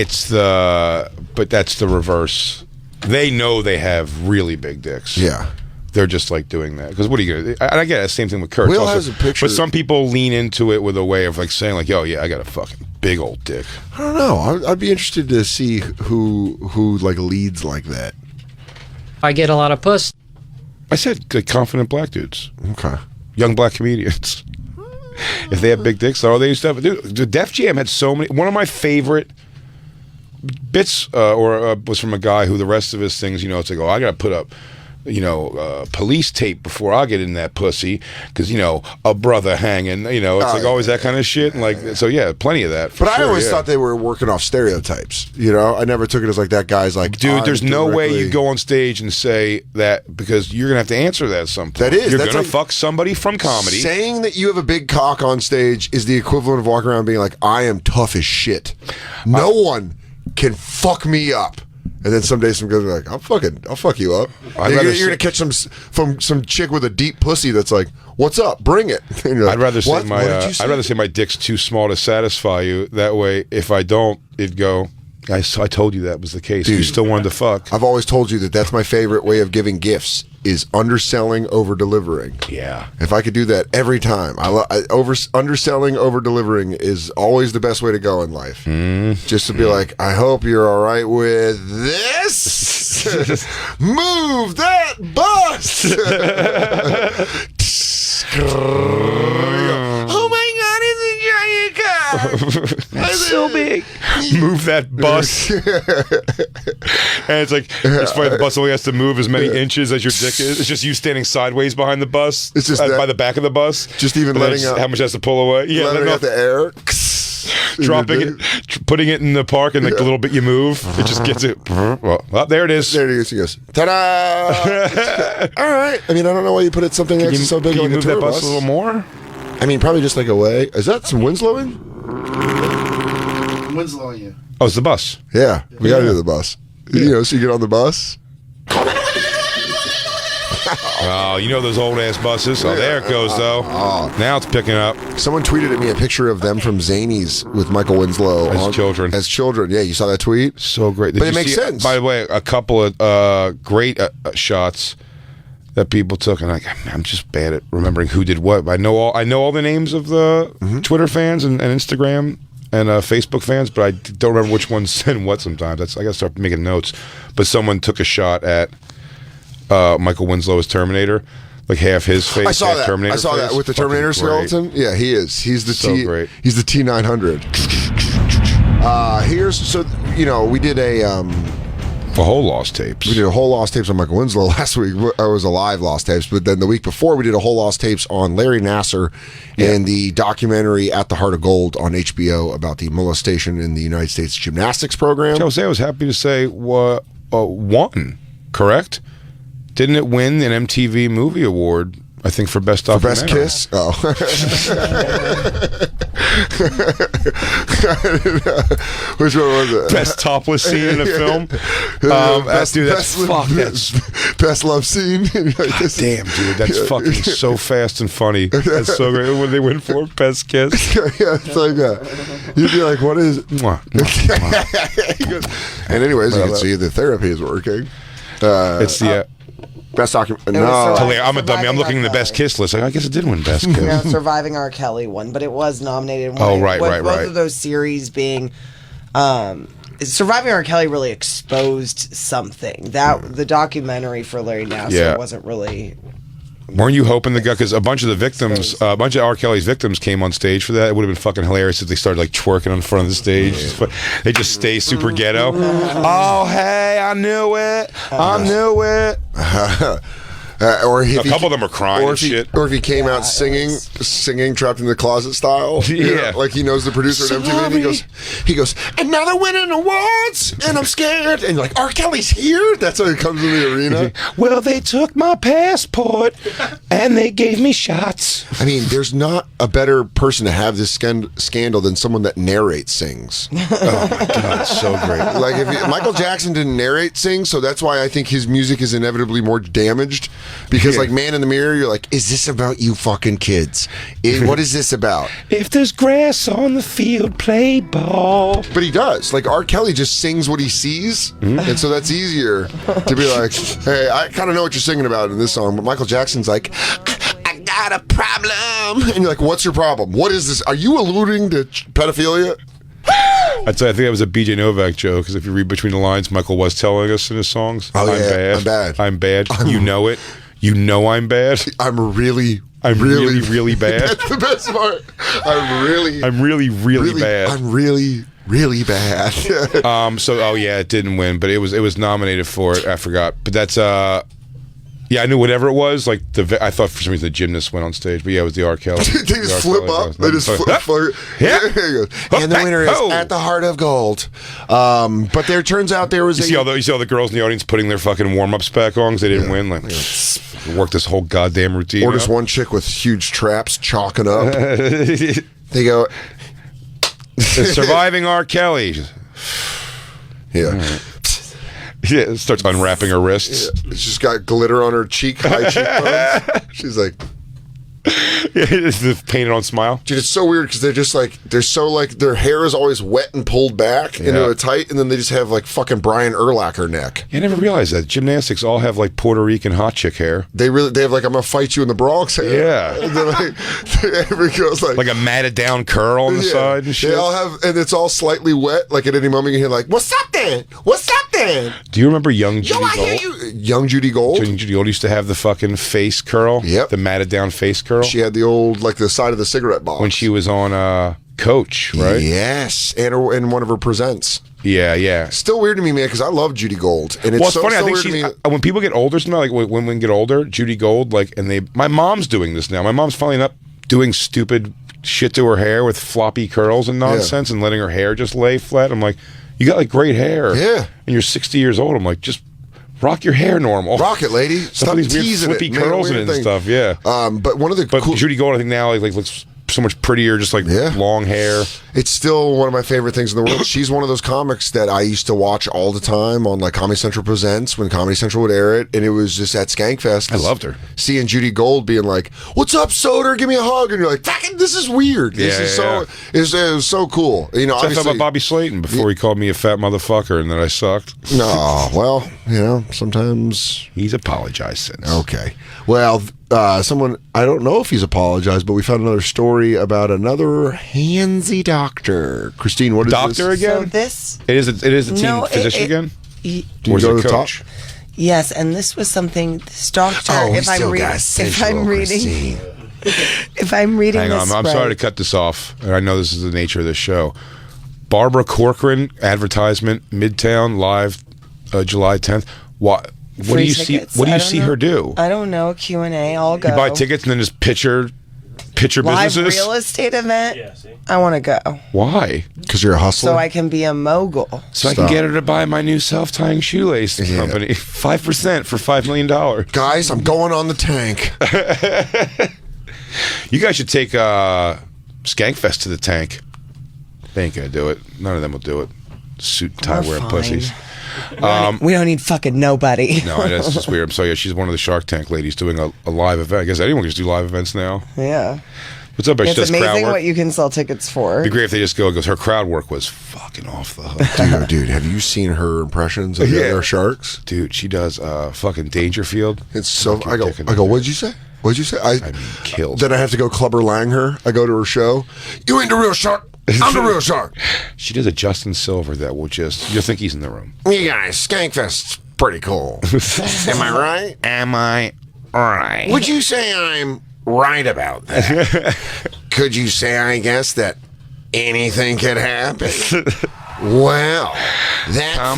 But that's the reverse. They know they have really big dicks. Yeah. They're just like doing that. Because what are you going to do? I get the same thing with Kurt. Will has a picture. But some people lean into it with a way of like saying like, yo, yeah, I got a fucking big old dick. I don't know. I'd be interested to see who like leads like that. I get a lot of puss. I said good, confident black dudes. Okay. Young black comedians. If they have big dicks, they used to have. Dude, Def Jam had so many. One of my favorite bits was from a guy who the rest of his things, it's like, I got to put up, police tape before I get in that pussy because, a brother hanging, it's like always that kind of shit. And like, so yeah, plenty of that. But I always thought they were working off stereotypes, I never took it as like that guy's like, dude, there's no way you go on stage and say that because you're going to have to answer that at some point. You're going to fuck somebody from comedy. Saying that you have a big cock on stage is the equivalent of walking around being like, I am tough as shit. No one can fuck me up. And then someday some guys are like, I'll fuck you up. You're gonna catch some chick with a deep pussy that's like, what's up? Bring it. Like, I'd rather say my dick's too small to satisfy you. That way, if I don't, it'd go. I told you that was the case. Dude, you still wanted to fuck. I've always told you that's my favorite way of giving gifts is underselling over delivering. Yeah. If I could do that every time, underselling over delivering is always the best way to go in life. Just to be like, I hope you're all right with this. Move that bus. Oh my God, it's a giant car. It's so big. Move that bus. And it's like, it's funny, the bus only has to move as many inches as your dick is. It's just you standing sideways behind the bus. It's just by the back of the bus. Just even letting out. How much has to pull away. Yeah, letting out the air. Dropping it, putting it in the park, and like the little bit you move, it just gets it. Well, there it is. There it is. He goes, ta-da! All right. I mean, I don't know why you put it something that's so big. Can you like move that bus a little more? I mean, probably just like away. Is that some Winslow in? Winslow on you. Oh, it's the bus. Yeah, we got to do the bus. So you get on the bus. Oh, those old ass buses. Oh, there it goes though. Now it's picking up. Someone tweeted at me a picture of them from Zanies with Michael Winslow as children. As children, yeah. You saw that tweet? So great, but it makes sense. By the way, a couple of great shots that people took, and I'm just bad at remembering who did what. I know all the names of the Twitter fans and Instagram and Facebook fans, but I don't remember which ones said what. Sometimes I got to start making notes. But someone took a shot at Michael Winslow as Terminator, like half his face. I saw that. Terminator I saw that with the Terminator skeleton. Yeah, he is. He's the great. He's the T900. We did a whole Lost Tapes. We did a whole Lost Tapes on Michael Winslow last week. I was a live Lost Tapes, but then the week before we did a whole Lost Tapes on Larry Nassar and the documentary At the Heart of Gold on HBO about the molestation in the United States gymnastics program. Jose, I was happy to say won, correct? Didn't it win an MTV Movie Award, I think, for Best Documentary? For Best Kiss? Oh. Which one was it? Best topless scene in a film? Best love scene? God damn, dude. That's fucking so fast and funny. That's so great. When they win for Best Kiss. Yeah, it's like that. You'd be like, what is it? And anyways, you can see the therapy is working. It's the... Best document. No, I'm a dummy. I'm looking in the Best Kiss list. I guess it did win Best Kiss. No, Surviving R. Kelly won, but it was nominated. Right. Both of those series being, Surviving R. Kelly really exposed something that the documentary for Larry Nassar wasn't really. Weren't you hoping because a bunch of the victims, a bunch of R. Kelly's victims came on stage for that? It would have been fucking hilarious if they started like twerking in front of the stage. They just stay super ghetto. Oh, hey, I knew it. Or if a couple of them are crying and shit. Or if he came out singing Trapped in the Closet style. Yeah. Like he knows the producer at MTV and he goes, and now they're winning awards and I'm scared. And you're like, R. Kelly's here? That's how he comes in the arena. Well, they took my passport and they gave me shots. I mean, there's not a better person to have this scandal than someone that narrates sings. Oh my God, it's so great. Like if Michael Jackson didn't narrate sing, so that's why I think his music is inevitably more damaged. Because like Man in the Mirror, you're like, is this about you fucking kids? What is this about? If there's grass on the field, play ball. But he does. Like R. Kelly just sings what he sees, and so that's easier to be like, hey, I kind of know what you're singing about in this song, but Michael Jackson's like, I got a problem, and you're like, what's your problem? What is this? Are you alluding to pedophilia? I think that was a BJ Novak joke, because if you read between the lines, Michael was telling us in his songs, Oh, I'm yeah, bad. I'm bad. I'm bad. You know it. You know I'm bad. I'm really bad. That's the best part. I'm really bad. I'm really bad. It didn't win, but it was nominated for it. I forgot. But that's I knew whatever it was. Like I thought for some reason the gymnast went on stage, but yeah, it was the R. Kelly. They just flip up. They just flip. Yeah. And the winner is At the Heart of Gold. But there turns out there was you see all the girls in the audience putting their fucking warm-ups back on because they didn't win. Like work this whole goddamn routine. Or just one chick with huge traps chalking up. They go surviving R. Kelly. Yeah. Yeah, it starts unwrapping her wrists. Yeah. She's got glitter on her high cheekbones. She's like, it's the painted on smile. Dude, it's so weird because their hair is always wet and pulled back into a tight, and then they just have like fucking Brian Urlacher neck. I never realized that gymnastics all have like Puerto Rican hot chick hair. They have like I'm gonna fight you in the Bronx hair. Yeah, and then every girl's like a matted down curl on the side and shit. They all have, and it's all slightly wet. Like at any moment you hear like, "What's up, then? What's up, then?" Do you remember young Judy Gold? I hear you. Young Judy Gold. Judy Gold used to have the fucking face curl. Yep, the matted down face curl. She had the old like the side of the cigarette box when she was on Coach, right? Yes, and one of her presents. Yeah. Still weird to me, man, because I love Judy Gold, and it's funny. I think when people get older, like when women get older, Judy Gold, my mom's doing this now. My mom's finally up doing stupid shit to her hair with floppy curls and nonsense, and letting her hair just lay flat. I'm like, you got like great hair, and you're 60 years old. I'm like, just rock your hair normal. Rock it, lady. Stop these weird teasing flippy it. curls in it and stuff. Yeah. But one of the Judy Gold, I think now like looks so much prettier, just like long hair. It's still one of my favorite things in the world. She's one of those comics that I used to watch all the time on like Comedy Central Presents when Comedy Central would air it, and it was just at Skankfest. I loved her. Seeing Judy Gold being like, "What's up, Soder? Give me a hug," and you're like, "Fucking, this is weird. This is so it was so cool." You know, I thought about Bobby Slayton before he called me a fat motherfucker and that I sucked. No, well, sometimes he's apologized since. Okay, well. Someone, I don't know if he's apologized, but we found another story about another handsy doctor. Christine, what is doctor this? again? So this it is a team physician again. Or is it a coach? Yes, and this was something this doctor. If I'm reading, hang on, I'm sorry to cut this off. I know this is the nature of this show. Barbara Corcoran advertisement, Midtown Live, July 10th. What do you tickets. see? What do you see her do? I don't know. Q&A. I'll go. You buy tickets and then just pitch your live businesses. Real estate event. Yeah, see? I want to go. Why? Because you're a hustler. So I can be a mogul. So I can get her to buy my new self-tying shoelace company. 5% for $5 million. Guys, I'm going on the tank. You guys should take Skankfest to the tank. They ain't gonna do it. None of them will do it. Suit and tie wearing pussies. We don't need fucking nobody. No, that's just weird. So yeah, she's one of the Shark Tank ladies doing a live event. I guess anyone can just do live events now. Yeah. What's up? It's amazing what you can sell tickets for. It'd be great if they just go. Goes. Her crowd work was fucking off the hook. Dude, have you seen her impressions of the other sharks? Dude, she does fucking Dangerfield. It's so. I go. What'd you say? What'd you say? I mean, killed. Then I have to go Clubber Lang her. I go to her show. You ain't the real shark. I'm the real shark. She does a Justin Silver that will just. You'll think he's in the room. You guys, Skankfest's pretty cool. Am I right? Am I right? Would you say I'm right about that? Could you say, I guess, that anything could happen? Well, that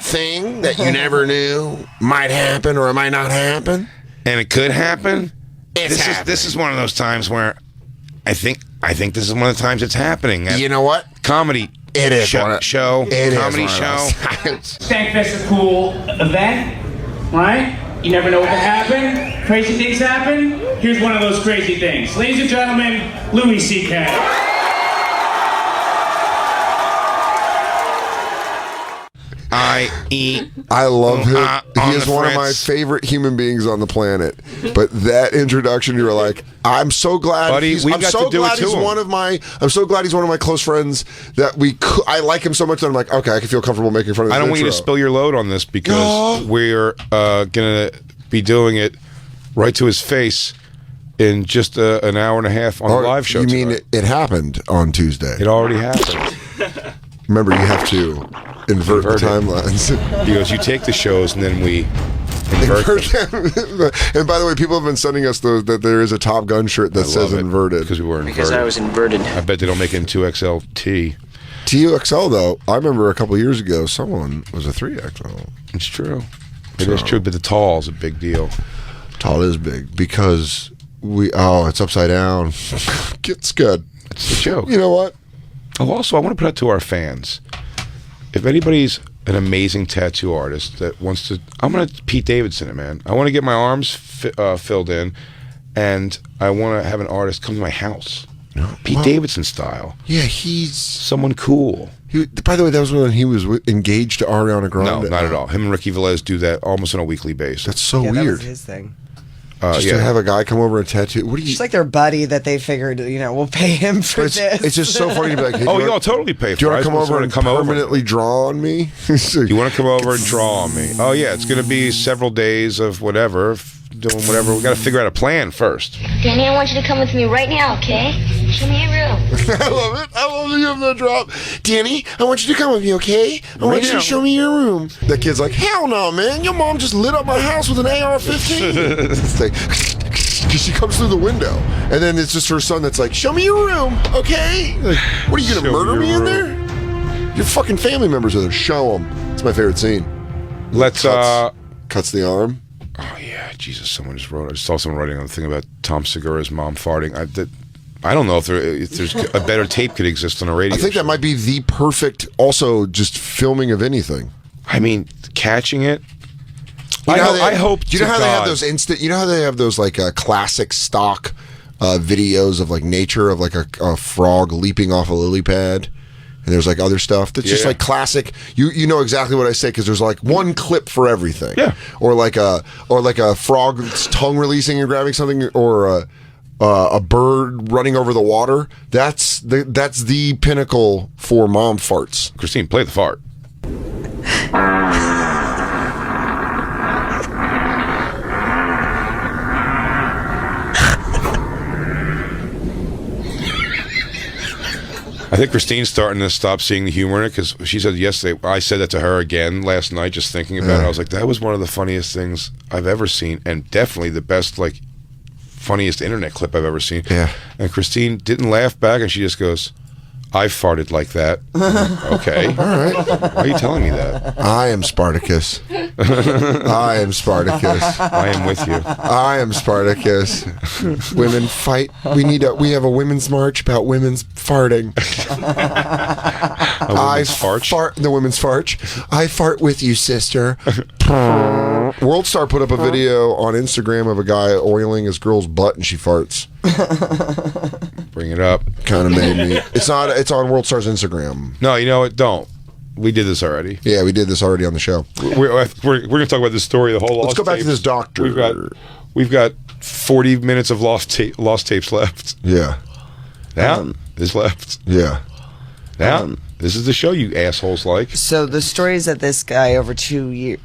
thing that you never knew might happen or it might not happen, and it could happen. This is one of those times where I think this is one of the times it's happening. You know what? Comedy. It is show. Comedy show. Skankfest is a cool event, right? You never know what can happen. Crazy things happen. Here's one of those crazy things. Ladies and gentlemen, Louis C.K. I love him. He is one of my favorite human beings on the planet. But that introduction, you were like, I'm so glad. Buddy, I'm so glad he's one of my close friends that I like him so much that I'm like, okay, I can feel comfortable making fun of this. I don't want you to spill your load on this because we're gonna be doing it right to his face in just an hour and a half on a live show. You mean it happened on Tuesday? It already happened. Remember, you have to invert the timelines. He goes, you take the shows and then we invert them. And by the way, people have been sending us that there is a Top Gun shirt that says inverted. Because we were inverted. Because I was inverted. I bet they don't make it in 2XLT. TUXL, though, I remember a couple years ago, someone was a 3XL. It's true. It is true, but the tall is a big deal. Tall is big because it's upside down. It's good. It's the joke. You know what? Oh, also, I want to put out to our fans. If anybody's an amazing tattoo artist that wants to, I'm going to Pete Davidson it, man. I want to get my arms filled in, and I want to have an artist come to my house. Pete Davidson style. Yeah, he's someone cool. By the way, that was when he was engaged to Ariana Grande. No, not at all. Him and Ricky Velez do that almost on a weekly basis. That's so weird. That was his thing. Just to have a guy come over and tattoo. What do you? Just like their buddy that they figured, we'll pay him for this. It's just so funny to be like, hey, I'll totally pay for it. Do you want to come over and permanently draw on me? You want to come over and draw on me? Oh yeah, it's going to be several days of whatever, doing whatever. We got to figure out a plan first. Danny, I want you to come with me right now, okay? Show me your room. I love it. I love you have that drop. Danny, I want you to come with me, okay? I want you to show me your room. That kid's like, hell no, man. Your mom just lit up my house with an AR-15. It's like, because she comes through the window. And then it's just her son that's like, show me your room, okay? Like, what are you going to murder me in there? Your fucking family members are there. Show them. It's my favorite scene. Let's, Cuts the arm. Oh, yeah. Jesus, someone just wrote. I saw someone writing on the thing about Tom Segura's mom farting. I don't know if there's a better tape could exist on a radio. I think that might be the perfect, also just filming of anything. I mean, catching it. I hope. Do you know how they have those instant? You know how they have those like classic stock videos of like nature of like a frog leaping off a lily pad, and there's like other stuff that's just like classic. You know exactly what I say because there's like one clip for everything. Yeah. Or like a frog's tongue releasing and grabbing something, or a bird running over the water. That's the pinnacle for mom farts. Christine, play the fart. I think Christine's starting to stop seeing the humor in it because she said yesterday, I said that to her again last night, just thinking about it. I was like, that was one of the funniest things I've ever seen, and definitely the best, like, funniest internet clip I've ever seen. Yeah. And Christine didn't laugh back, and she just goes, I farted like that. Okay. All right. Why are you telling me that? I am Spartacus. I am Spartacus. I am with you. I am Spartacus. Women fight. We have a women's march about women's farting. The women's fart. I fart with you, sister. World Star put up a video on Instagram of a guy oiling his girl's butt and she farts. Bring it up. Kind of made me. It's on World Star's Instagram. No, you know what? Don't. We did this already. Yeah, we did this already on the show. We're going to talk about this story. The whole. Let's go back to this doctor. We've got 40 minutes of lost tapes left. Yeah. Now is left. Yeah. Now this is the show you assholes like. So the story is that this guy over 2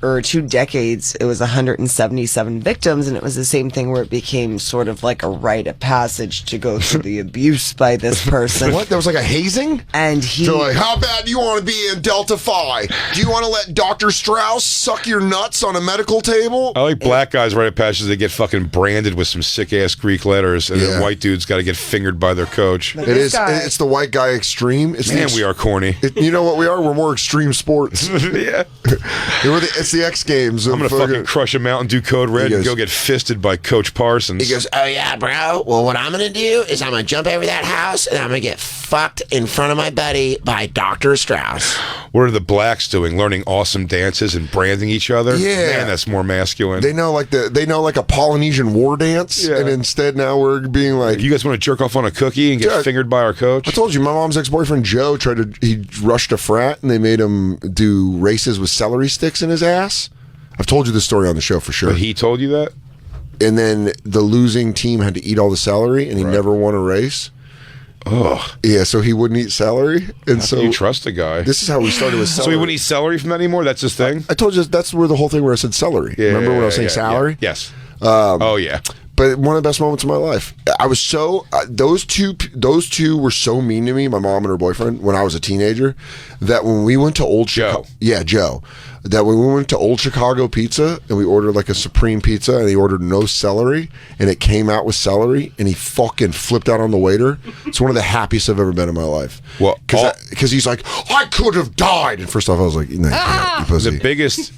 decades, it was 177 victims, and it was the same thing where it became sort of like a rite of passage to go through the abuse by this person. What? There was like a hazing? And So like, how bad do you want to be in Delta Phi? Do you want to let Dr. Strauss suck your nuts on a medical table? I like black guys rite of passage. They get fucking branded with some sick ass Greek letters, and then white dudes got to get fingered by their coach. It's the white guy extreme. We are corny. You know what we are? We're more extreme sports. Yeah. It's the X Games. I'm going to fucking crush a Mountain Dew Code Red and go get fisted by Coach Parsons. He goes, oh yeah, bro. Well, what I'm going to do is I'm going to jump over that house and I'm going to get fucked in front of my buddy by Dr. Strauss. What are the blacks doing? Learning awesome dances and branding each other? Yeah. Man, that's more masculine. They know like a Polynesian war dance, and instead now we're being like, you guys want to jerk off on a cookie and get fingered by our coach? I told you, my mom's ex-boyfriend Joe he rushed a frat and they made him do races with celery sticks in his ass. I've told you this story on the show for sure. But he told you that? And then the losing team had to eat all the celery, and he never won a race. Oh. Yeah, so he wouldn't eat celery. And so you trust the guy. This is how we started with celery. So he wouldn't eat celery from that anymore? That's his thing? I told you that's where the whole thing where I said celery. Yeah, remember when I was saying salary? Yeah. Yes. Oh, yeah. But one of the best moments of my life. I was so those two were so mean to me, my mom and her boyfriend, when I was a teenager, that when we went to Old Chicago, Joe, that when we went to Old Chicago Pizza and we ordered like a Supreme Pizza and he ordered no celery and it came out with celery and he fucking flipped out on the waiter. It's one of the happiest I've ever been in my life. Well, because he's like, I could have died. And first off, I was like, no, you can't, you pussy. The biggest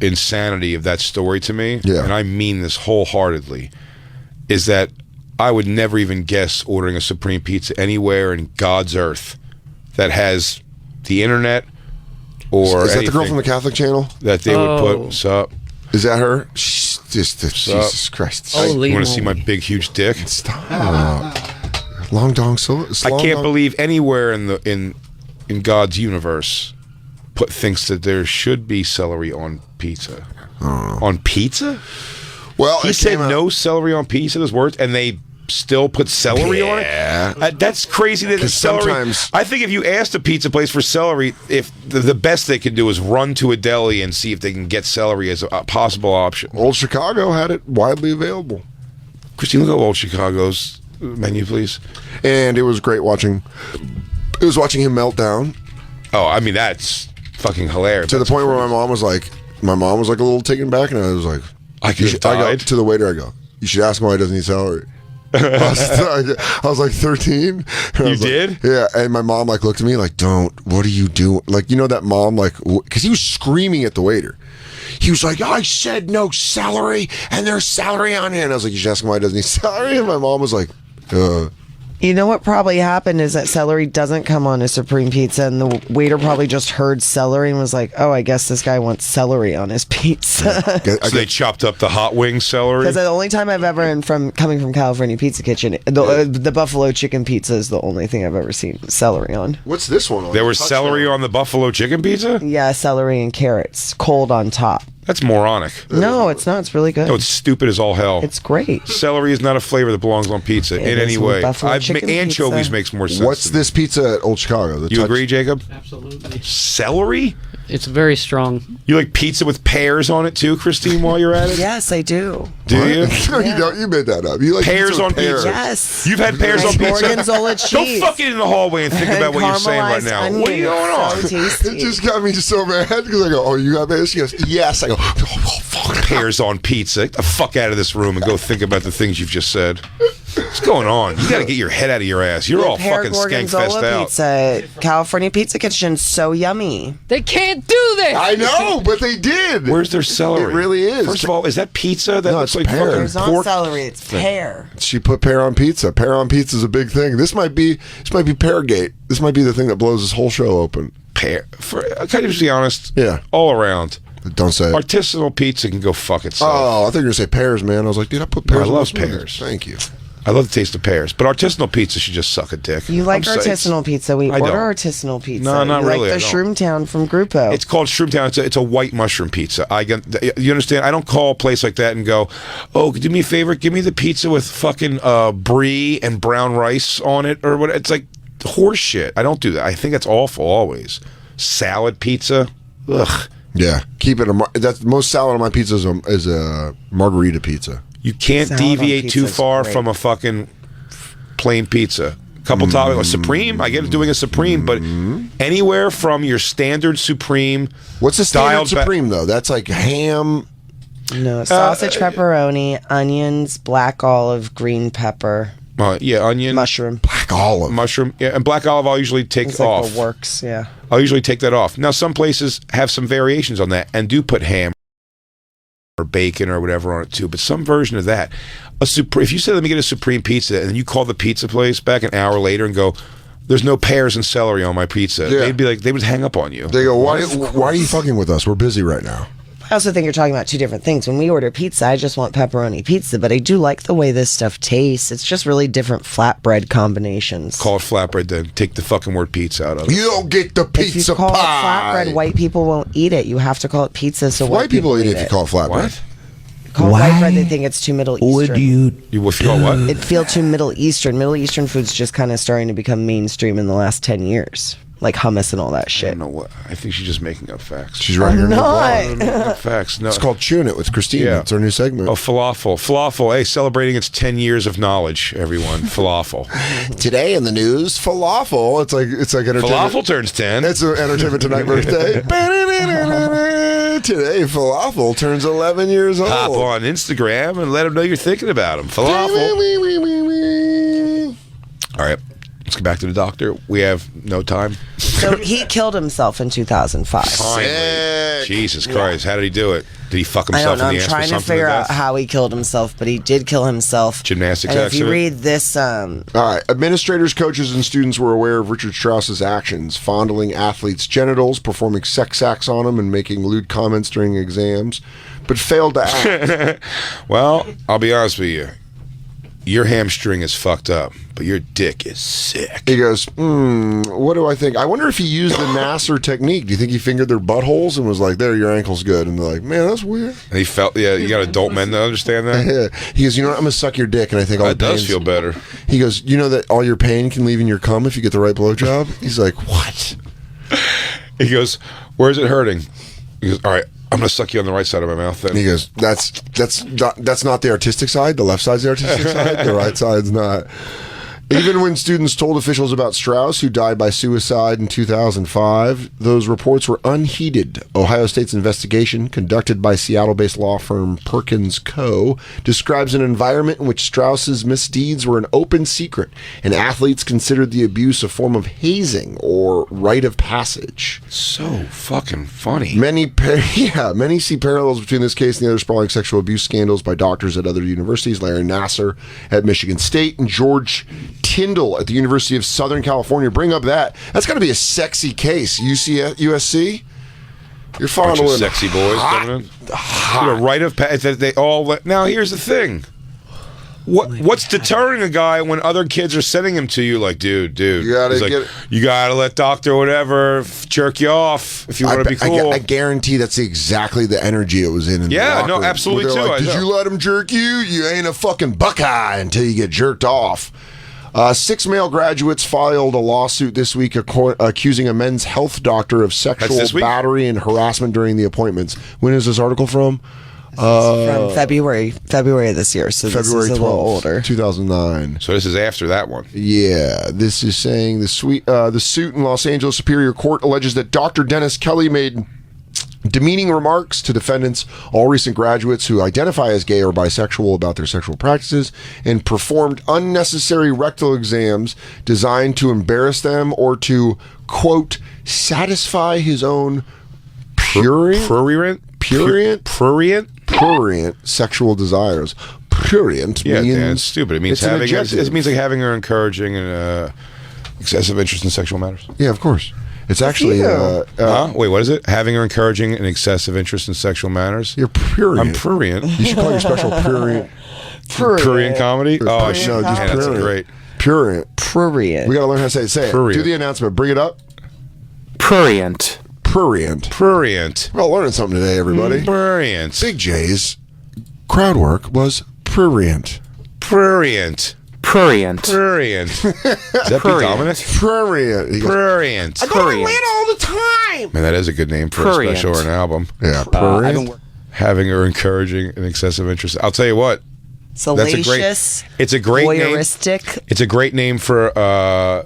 insanity of that story to me, and I mean this wholeheartedly, is that I would never even guess ordering a Supreme Pizza anywhere in God's earth that has the internet or is that the girl from the Catholic channel that they would put? What's up? Is that her? She's just Jesus Christ! You want to see my big huge dick? Stop. Long dong so. I can't believe anywhere in God's universe thinks that there should be celery on pizza. On pizza? Well, he said no celery on pizza. Those words, and they still put celery on it. That's crazy. That the celery. Sometimes, I think if you asked a pizza place for celery, if the best they can do is run to a deli and see if they can get celery as a possible option. Old Chicago had it widely available. Christine, look at Old Chicago's menu, please. And it was great watching. It was watching him melt down. Oh, I mean that's fucking hilarious. To the point where my mom was like a little taken back, and I was like, I go to the waiter. I go, you should ask him why he doesn't eat celery. I was like 13. You did? Like, yeah, and my mom like looked at me like, "Don't. What are you doing?" Like, you know that mom like because he was screaming at the waiter. He was like, "I said no celery, and there's celery on it." And I was like, "You should ask him why he doesn't eat celery." And my mom was like, You know what probably happened is that celery doesn't come on a Supreme Pizza, and the waiter probably just heard celery and was like, "Oh, I guess this guy wants celery on his pizza." So they chopped up the hot wing celery. Because the only time I've ever, coming from California Pizza Kitchen, the buffalo chicken pizza is the only thing I've ever seen celery on. What's this one? There was celery on the buffalo chicken pizza? Yeah, celery and carrots, cold on top. That's moronic. No, it's not. It's really good. No, it's stupid as all hell. It's great. Celery is not a flavor that belongs on pizza in any way. Anchovies pizza makes more sense. What's this pizza at Old Chicago? You agree, Jacob? Absolutely. Celery? It's very strong. You like pizza with pears on it too, Christine, while you're at it? Yes, I do. Do you? No, you don't. You made that up. You like pears on pizza? Yes. You've had pears on pizza? Gorgonzola cheese. Don't fuck it in the hallway and think about what you're saying right now. Onion. What are you going on? So tasty. It just got me so mad because I go, "Oh, you got pears?" She goes, "Yes." I go, "Oh, fuck." Pears on pizza. Get the fuck out of this room and go think about the things you've just said. What's going on? You got to get your head out of your ass. You're all fucking skank-fest out. Pizza, California Pizza Kitchen, so yummy. They can't do this. I know, but they did. Where's their celery? It really is. First of all, is that pizza? That looks like pear. There's fucking not pork. celery, it's pear. She put pear on pizza. Pear on pizza is a big thing. This might be Peargate. This might be the thing that blows this whole show open. Pear. Can I just be honest? Yeah. All around. Don't say it. Artisanal pizza can go fuck itself. Oh, I thought you were going to say pears, man. I was like, dude, I put pears I on love my smoothies. pears. Thank you. I love the taste of pears. But artisanal pizza should just suck a dick. You like I'm artisanal pizza? We I order don't. artisanal pizza. No, not you really, I like the don't. Shroomtown from Grupo. It's called Shroomtown. It's a white mushroom pizza. You understand? I don't call a place like that and go, "Oh, do me a favor, give me the pizza with fucking brie and brown rice on it," or what? It's like horse shit. I don't do that. I think that's awful. Always salad pizza. Ugh. Yeah, keep it. That's most salad on my pizza is a margarita pizza. You can't Salad on deviate pizza too is far great. from a fucking plain pizza. Couple toppings, a Supreme. I get it doing a Supreme, but anywhere from your standard Supreme. What's the standard dialed back- Supreme though? That's like ham. No, sausage, pepperoni, onions, black olive, green pepper, Yeah, onion, mushroom. Black olive. mushroom. Yeah, and black olive. I'll usually take It's like off. the works, yeah. I'll usually take that off. Now, some places have some variations on that and do put ham or bacon or whatever on it too. But some version of that. If you said, "Let me get a Supreme pizza," and then you call the pizza place back an hour later and go, "There's no pears and celery on my pizza," Yeah. they'd be like, they would hang up on you. They go, why are you fucking with us? We're busy right now. I also think you're talking about two different things. When we order pizza, I just want pepperoni pizza, but I do like the way this stuff tastes. It's just really different flatbread combinations. Call it flatbread then. Take the fucking word pizza out of it. You don't get the If pizza you call pie. it flatbread, white people won't eat it. You have to call it pizza so White people eat it if you call it flatbread. What? Call it white bread, they think it's too Middle Eastern. You call what? It feels too Middle Eastern. Middle Eastern food's just kind of starting to become mainstream in the last 10 years. like hummus and all that I shit. don't know what. I think she's just making up facts. She's writing her new blog. Making up facts. No. It's called Chewing It with Christine. Yeah. It's our new segment. Oh, falafel. Hey, celebrating its 10 years of knowledge, everyone. Falafel. Today in the news, falafel. It's like entertainment. Falafel turns 10. It's an Entertainment Tonight birthday. Today, falafel turns 11 years old. Hop on Instagram and let them know you're thinking about them. Falafel. All right. Let's get back to the doctor. We have no time. So he killed himself in 2005. Finally. Jesus Christ. How did he do it? Did he fuck I himself don't know. in the I'm ass trying with to something figure to out death? how he killed himself, but he did kill himself. Gymnastics and if you accident? read this, All right. Administrators, coaches, and students were aware of Richard Strauss's actions, fondling athletes' genitals, performing sex acts on them, and making lewd comments during exams, but failed to act. Well, I'll be honest with you. Your hamstring is fucked up, but your dick is sick. He goes, what do I think? I wonder if he used the Nasser technique. Do you think he fingered their buttholes and was like, there, your ankle's good? And they're like, man, that's weird. And he felt, you got adult men that understand that? Yeah. He goes, you know what? I'm going to suck your dick, and I think all That the does pain's- feel better. He goes, you know that all your pain can leave in your cum if you get the right blowjob? He's like, what? He goes, where's it hurting? He goes, all right, I'm going to suck you on the right side of my mouth then. And he goes, that's not the artistic side. The left side's the artistic side. The right side's not. Even when students told officials about Strauss, who died by suicide in 2005, those reports were unheeded. Ohio State's investigation, conducted by Seattle-based law firm Perkins Co., describes an environment in which Strauss's misdeeds were an open secret, and athletes considered the abuse a form of hazing or rite of passage. So fucking funny. Many see parallels between this case and the other sprawling sexual abuse scandals by doctors at other universities, Larry Nasser at Michigan State and George Tyndall at the University of Southern California. Bring up that. That's got to be a sexy case. USC? You're Bunch of fondling sexy boys coming in. You know, right of they all. Now here's the thing. What's deterring a guy when other kids are sending him to you? Like, dude, You gotta He's get- you gotta let doctor whatever jerk you off if you want to be cool. I guarantee that's exactly the energy it was in the Yeah, locker no, room, absolutely where they're too, like, I Did know. you let him jerk you? You ain't a fucking Buckeye until you get jerked off. 6 male graduates filed a lawsuit this week accusing a men's health doctor of sexual this week? battery and harassment during the appointments. When is this article from? From February of this year, so this February is a 12th, little older. 2009. So this is after that one. Yeah, this is saying the suit in Los Angeles Superior Court alleges that Dr. Dennis Kelly made demeaning remarks to defendants, all recent graduates who identify as gay or bisexual, about their sexual practices, and performed unnecessary rectal exams designed to embarrass them or to, quote, satisfy his own prurient sexual desires. Prurient Yeah, means Dan, it's stupid. It means it's an having. adjective. It means like having or encouraging and excessive interest in sexual matters. Yeah, of course. It's actually Wait, what is it? Having or encouraging an excessive interest in sexual matters? You're prurient. I'm prurient. You should call your special prurient. Prurient comedy? Oh, I should. No, just Man, that's prurient. great. Prurient. Prurient. We got to learn how to say it. Say it. Prurient. Do the announcement. Bring it up. Prurient. Prurient. Prurient. We're all learning something today, everybody. Prurient. Big J's crowd work was prurient. Prurient. Prurient. Prurient. Is that Pete Dominic? Prurient. He goes, Prurient. I go to Atlanta all the time. Man, that is a good name for Prurient. a special or an album. yeah, prurient. Having or encouraging an excessive interest. I'll tell you what. Salacious. It's a great name. voyeuristic. It's a great name for a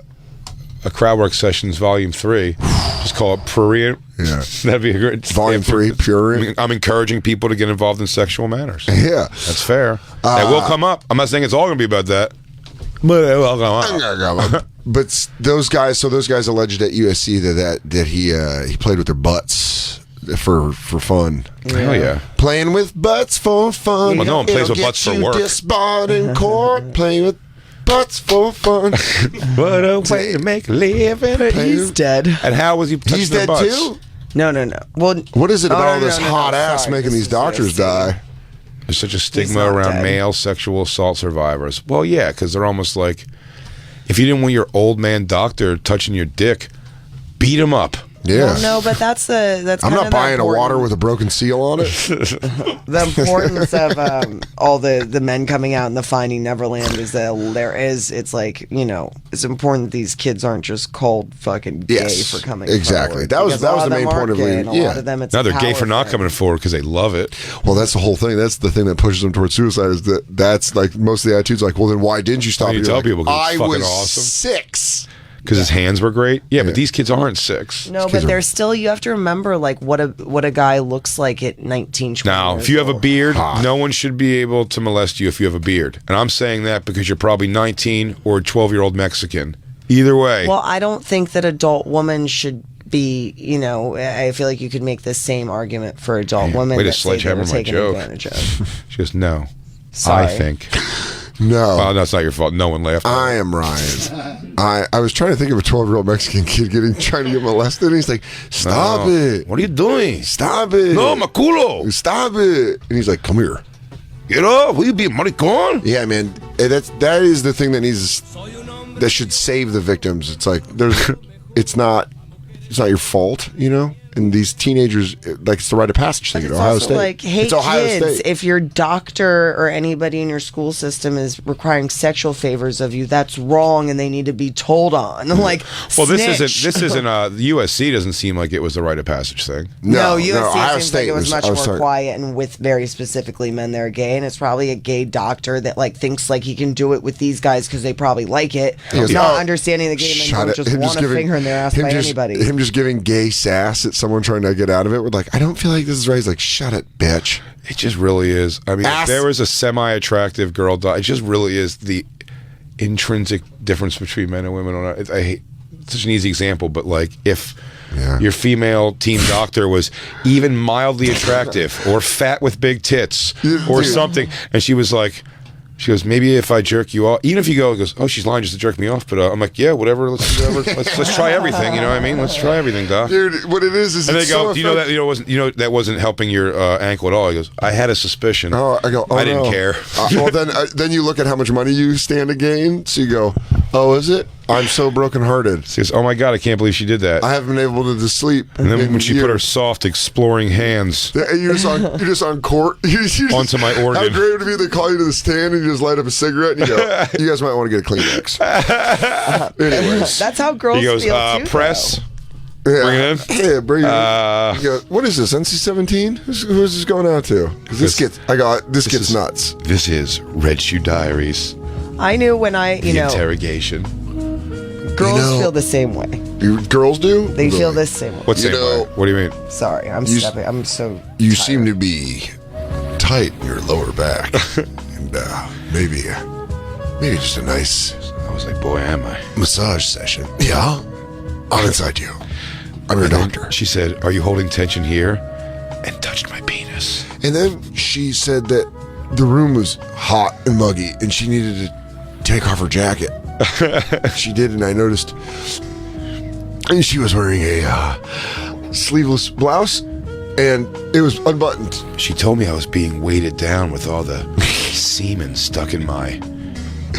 Crowdwork Sessions Volume 3. Just call it Prurient. Yeah. That'd be a great Volume 3, prurient. I'm encouraging people to get involved in sexual matters. Yeah. That's fair. That will come up. I'm not saying it's all going to be about that. But it will come up. But those guys alleged at USC that he played with their butts for fun. Hell yeah. Playing with butts for fun. Well, no one plays with It'll butts get for you work. disbarred in court. Playing with butts for fun. What a way to make a living. He's dead. And how was he touching He's their dead butts? too? No. Well, What is it about all no, this no, hot no, ass sorry. making This these is doctors USC. die? There's such a stigma not around dead. male sexual assault survivors. Well, yeah, because they're almost like, if you didn't want your old man doctor touching your dick, beat him up. Yeah. Well, no, but that's I'm kind not of buying a important- water with a broken seal on it. The importance of all the men coming out in the Finding Neverland is that it's like, you know, it's important that these kids aren't just called fucking gay for coming exactly. forward. That was Because a lot the of them main aren't point of gay, Lean. and a lot of them it's No, a they're gay power for not thing. coming forward because they love it. Well, that's the whole thing. That's the thing that pushes them towards suicide. Is that's like most of the attitudes. Like, well, then why didn't you stop? You You're tell like, people 'cause it's I fucking was awesome. 6. Because his hands were great. Yeah, but these kids aren't 6. No, but there's still, you have to remember like what a guy looks like at 19, 20 Now, years if you have a old. beard, no one should be able to molest you if you have a beard. And I'm saying that because you're probably 19 or a 12-year-old Mexican. Either way. Well, I don't think that adult women should be, you know, I feel like you could make the same argument for adult women way to that say they sledgehammer were my taken joke. advantage of. She goes, no. Sorry. I think. No. Oh, that's not your fault. No one laughed. I am Ryan. I was trying to think of a 12-year-old Mexican kid trying to get molested. And he's like, stop it. What are you doing? Stop it. No, maculo. Stop it. And he's like, come here. Get off. Will you be a maricon? Yeah, man. That is the thing that should save the victims. It's like it's not your fault, you know? And these teenagers, like, it's the rite of passage thing at Ohio Also, State. like, hey, it's Ohio kids, State. if your doctor or anybody in your school system is requiring sexual favors of you, that's wrong, and they need to be told on. Like, Well, snitch. this isn't. The USC doesn't seem like it was the rite of passage thing. No, USC Ohio seems State like it was much I more sorry. quiet and with very specifically men that are gay, and it's probably a gay doctor that like thinks like he can do it with these guys because they probably like it, goes, not "Oh, understanding the game and Shut don't it. just Him want a giving- finger in their ass him by just- anybody. Him just giving gay sass at someone trying to get out of it. We're like, I don't feel like this is right. He's like, shut it, bitch. It just really is. I mean, if there was a semi-attractive girl, it just really is the intrinsic difference between men and women. I hate such an easy example, but like if your female team doctor was even mildly attractive or fat with big tits or something, and she goes, maybe if I jerk you off, even if you go, goes, oh, she's lying just to jerk me off, but I'm like, yeah, whatever, let's try everything, you know what I mean? Let's try everything, doc. Dude, what it is And they it's go, so that wasn't helping your ankle at all. He goes, I had a suspicion. Oh, I go, oh, I didn't no. care. Well, then you look at how much money you stand to gain. So you go, oh, is it? I'm so brokenhearted. She goes, oh my god, I can't believe she did that. I haven't been able to sleep. And then in when she put her years. soft, exploring hands You're just on court. You just, onto my organ. How great would it be? They call you to the stand and you just light up a cigarette and you go, you guys might want to get a Kleenex. Anyways. That's how girls He goes, feel too. press. Yeah. Bring it in. Yeah, bring it in. You go, what is this, NC-17? Who's this going out to? Because this gets nuts. This is Red Shoe Diaries. I knew when I, The interrogation. girls feel the same way. Girls do? They feel the same way. What's same way? What do you mean? Sorry, I'm so. You seem to be tight in your lower back, and maybe just a nice. I was like, boy, am I? Massage session. Yeah, I'm inside you. I'm your doctor. She said, are you holding tension here? And touched my penis. And then she said that the room was hot and muggy, and she needed to take off her jacket. She did, and I noticed. And she was wearing a sleeveless blouse, and it was unbuttoned. She told me I was being weighted down with all the semen stuck in my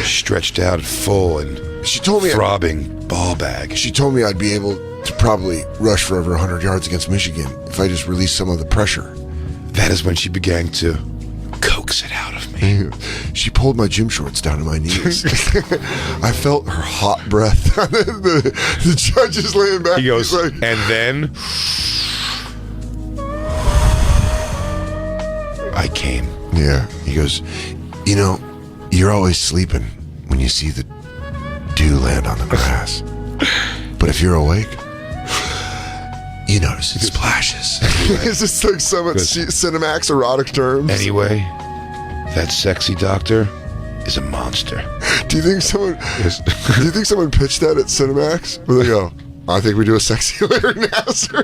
stretched out full and she told me throbbing ball bag. She told me I'd be able to probably rush for over 100 yards against Michigan if I just released some of the pressure. That is when she began to coax it out of me. She pulled my gym shorts down to my knees. I felt her hot breath. the judge is laying back. He goes, He's like, and then I came. Yeah. He goes, you know, you're always sleeping when you see the dew land on the grass. But if you're awake, you notice it splashes. Is this like some Cinemax erotic terms? Anyway, that sexy doctor is a monster. Do you think someone pitched that at Cinemax? Where they go, I think we do a sexy Larry Nasser.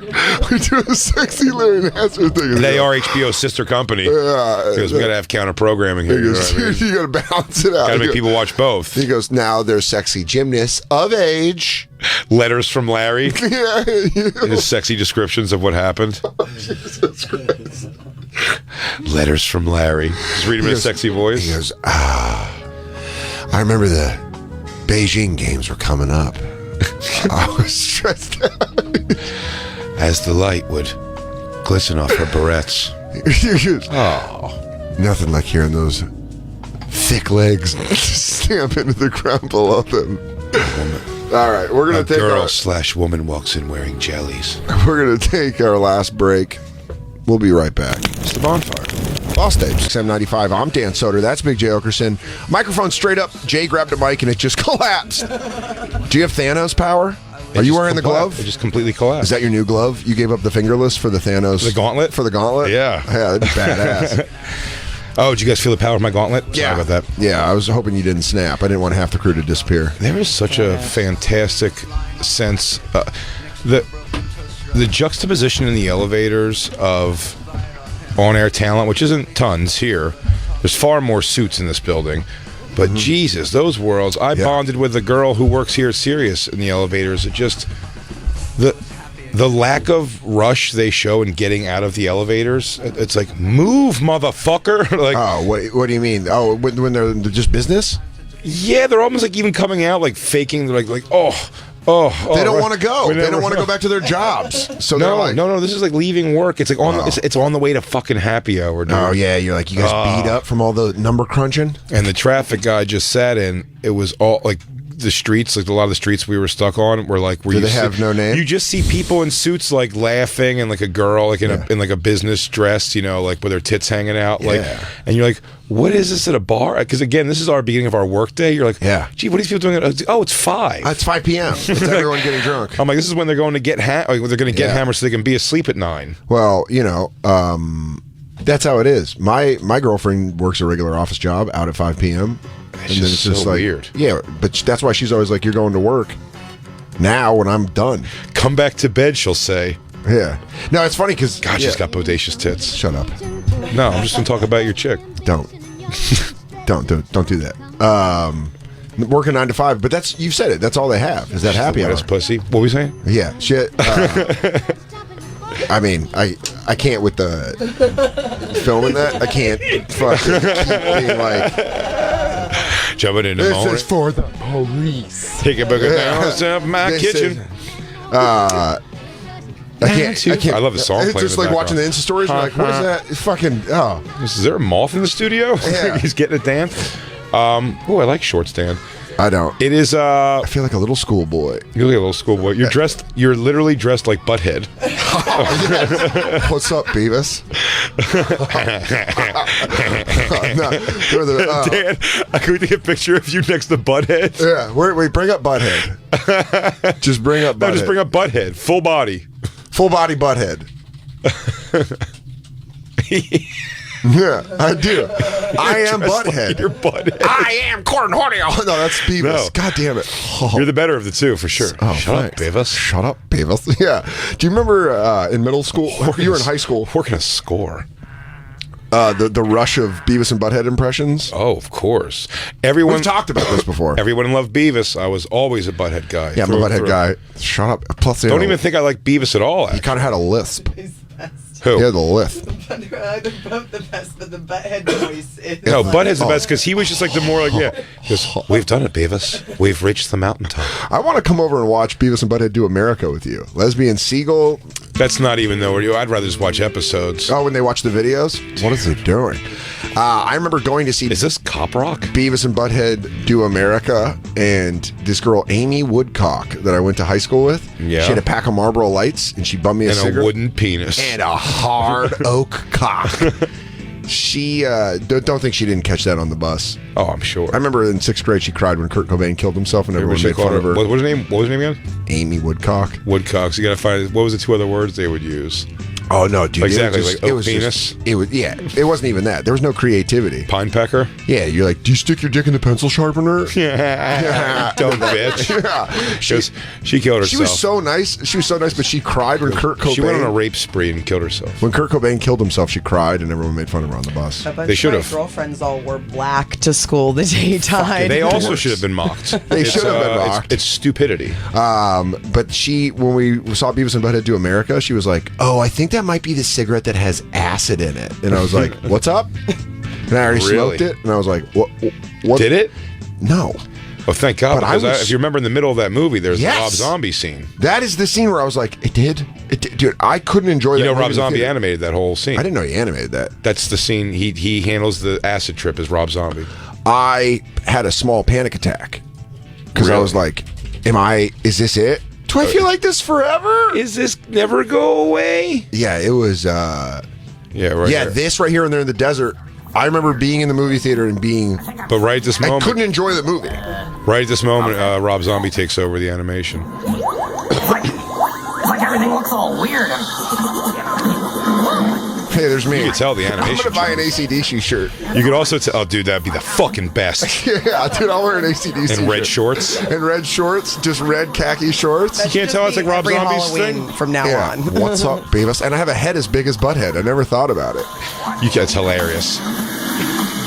We do a sexy Larry Nasser thing. They are HBO's sister company. Yeah. Because we got to have counter programming here. He goes, You know what I mean? you got to balance it out. Got to make people watch both. He goes, now they're sexy gymnasts of age. Letters from Larry. Yeah. His sexy descriptions of what happened. Letters from Larry. Just read him in a sexy voice. He goes, I remember the Beijing games were coming up. I was stressed out. as the light would glisten off her barrettes. Oh, nothing like hearing those thick legs stamp into the ground below them. All right, we're gonna take girl/woman walks in wearing jellies. We're gonna take our last break. We'll be right back. It's the Bonfire. Boss Tapes, XM95. I'm Dan Soder. That's Big J Okerson. Microphone straight up. Jay grabbed a mic and it just collapsed. Do you have Thanos power? Are you wearing the glove? It just completely collapsed. Is that your new glove? You gave up the fingerless for the Thanos? The gauntlet? For the gauntlet? Yeah. Yeah, that'd be badass. Oh, did you guys feel the power of my gauntlet? Yeah. Sorry about that. Yeah, I was hoping you didn't snap. I didn't want half the crew to disappear. There is such a fantastic sense. The juxtaposition in the elevators of on-air talent, which isn't tons here. There's far more suits in this building. But Jesus, those worlds. I bonded with a girl who works here at Sirius in the elevators. It just... The lack of rush they show in getting out of the elevators, it's like, move, motherfucker. Like, oh, what do you mean? Oh, when they're just business? Yeah, they're almost like even coming out, like faking, like they don't want to go. They don't want to go back to their jobs. So no. This is like leaving work. It's like it's on the way to fucking happy hour. Dude. Oh yeah, you're like, you guys beat up from all the number crunching. And the traffic guy just sat in. It was all like the streets, like a lot of the streets we were stuck on were like. Do they have no name? You just see people in suits like laughing, and like a girl like in like a business dress, you know, like with her tits hanging out, like, and you're like, what is this at a bar? Because again, this is our beginning of our work day. You're like, gee, what are these people doing? Oh, it's 5. It's 5 p.m. It's everyone getting drunk. I'm like, this is when they're going to get they're going to get hammered so they can be asleep at 9. Well, you know, that's how it is. My girlfriend works a regular office job out at 5 p.m. And then it's just like weird. Yeah, but that's why she's always like, you're going to work now when I'm done. Come back to bed, she'll say. Yeah. No, it's funny because God, she's got bodacious tits. Shut up. No, I'm just gonna talk about your chick. Don't do that. Working 9 to 5, but that's, you've said it. That's all they have. Is that happy hour? That's pussy. What were we saying? Yeah, shit. I mean, I can't with the filming that. I can't fucking keep being like. Jumping in the morning. This is for the police. Take a burger down my kitchen. I can't. I love the song. It's just like watching the Insta stories. Like, what is that? It's fucking. Oh, is there a moth in the studio? Yeah. He's getting it, Dan. I like shorts, Dan. I don't. It is. I feel like a little schoolboy. You look like a little schoolboy. You're dressed. You're literally dressed like Butthead. What's up, Beavis? Dan, can we take a picture of you next to Butthead? Yeah. Wait, bring up Butthead. Just bring up Butthead. No, just bring up Butthead. Full body. Full body Butthead. Yeah, I do. I am Butthead. Like you're Butthead. I am Cornholio. No, that's Beavis. No. God damn it. Oh. You're the better of the two, for sure. Oh, Shut up, Beavis. Shut up, Beavis. Yeah. Do you remember in middle school? You were in high school. Working a score. The rush of Beavis and Butthead impressions. Oh, of course. We've talked about this before. Everyone loved Beavis. I was always a Butthead guy. Yeah, I'm a Butthead guy. Shut up. Plus, don't even think I like Beavis at all. He kind of had a lisp. Who? He had the lisp. They're both the best, but the Butthead voice is... No, Butthead's the best because he was just like the more like, because we've done it, Beavis. We've reached the mountaintop. I want to come over and watch Beavis and Butthead do America with you. Lesbian Seagull. That's not even though I'd rather just watch episodes. Oh, when they watch the videos? What is he doing? I remember going to see... Is this Cop Rock? Beavis and Butthead do America, and this girl, Amy Woodcock, that I went to high school with, she had a pack of Marlboro Lights, and she bummed me a cigarette. And a wooden penis. And a hard oak cock. She, don't think she didn't catch that on the bus. Oh, I'm sure. I remember in 6th grade, she cried when Kurt Cobain killed himself, and everyone made fun of her. What was her name? What was her name again? Amy Woodcock. Woodcock. So you got to find, what was the 2 other words they would use? Oh no, dude! Exactly, it was penis. It wasn't even that. There was no creativity. Pine pecker. Yeah, you're like, do you stick your dick in the pencil sharpener? Yeah, dumb bitch. Yeah. She killed herself. She was so nice. She was so nice, but she cried when Kurt Cobain. She went on a rape spree and killed herself. When Kurt Cobain killed himself, she cried, and everyone made fun of her on the bus. They should have. Girlfriends all wore black to school the day he died. They also should have been mocked. They should have been mocked. It's stupidity. But when we saw Beavis and Butthead do America, she was like, "Oh, I think that might be the cigarette that has acid in it." And I was like, "What's up?" And I already smoked it, and I was like, "What? Did it? No." Well, thank God. Because if you remember in the middle of that movie, there's the Rob Zombie scene. That is the scene where I was like, "It did." Dude, I couldn't enjoy that. You know, movie Rob in the Zombie theater. animated that whole scene. I didn't know he animated that. That's the scene. He handles the acid trip as Rob Zombie. I had a small panic attack because I was like, is this it? Do I feel like this forever? Is this never go away? Yeah, it was. Yeah, right. Yeah, there. this right here and there in the desert. I remember being in the movie theater and being. But right at this moment, I couldn't enjoy the movie. Right at this moment, Rob Zombie takes over the animation. It's like everything looks all weird. Hey, there's me. You can tell the I'm animation. gonna buy an AC/DC shirt. You could also tell. Oh, dude, that'd be the fucking best. Yeah, dude, I'll wear an AC/DC And red shirt. shorts. And red shorts, just red khaki shorts. You can't tell it's like Rob Every Zombie's Halloween thing. from now Yeah. on. What's up, Beavis? And I have a head as big as Butthead. I never thought about it. That's hilarious.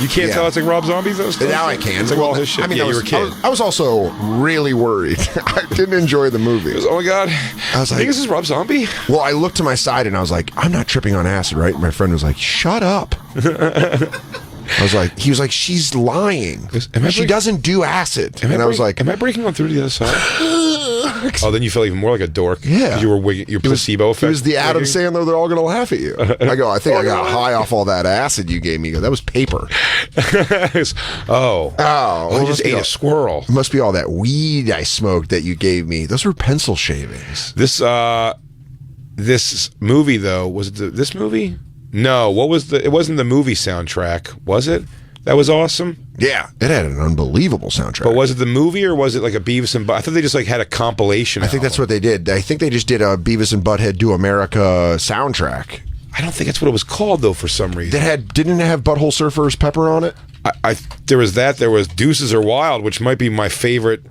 You can't tell it's like Rob Zombie's those things? Now I can. It's like all his shit. I mean, yeah, I you was, were a kid. I was also really worried. I didn't enjoy the movie. Oh my god! I was I like, think this is Rob Zombie. Well, I looked to my side and I was like, I'm not tripping on acid, right? And my friend was like, shut up. I was like, he was like, she's lying. She doesn't do acid. And I was like, am I breaking on through to the other side? Oh, then you feel even more like a dork. Yeah. You were wigging, your placebo effect. it was the Adam Sandler, they're all going to laugh at you. I go, I think I got high off all that acid you gave me. He goes, that was paper. Oh, I just ate a squirrel. It must be all that weed I smoked that you gave me. Those were pencil shavings. This movie though, was it this movie? No, it wasn't the movie soundtrack, was it? That was awesome. Yeah, it had an unbelievable soundtrack. But was it the movie or was it like a Beavis and Butt? I thought they just like had a compilation. I think that's what they did. I think they just did a Beavis and Butthead Do America soundtrack. I don't think that's what it was called though. For some reason, didn't it have Butthole Surfers Pepper on it? There was that. There was Deuces Are Wild, which might be my favorite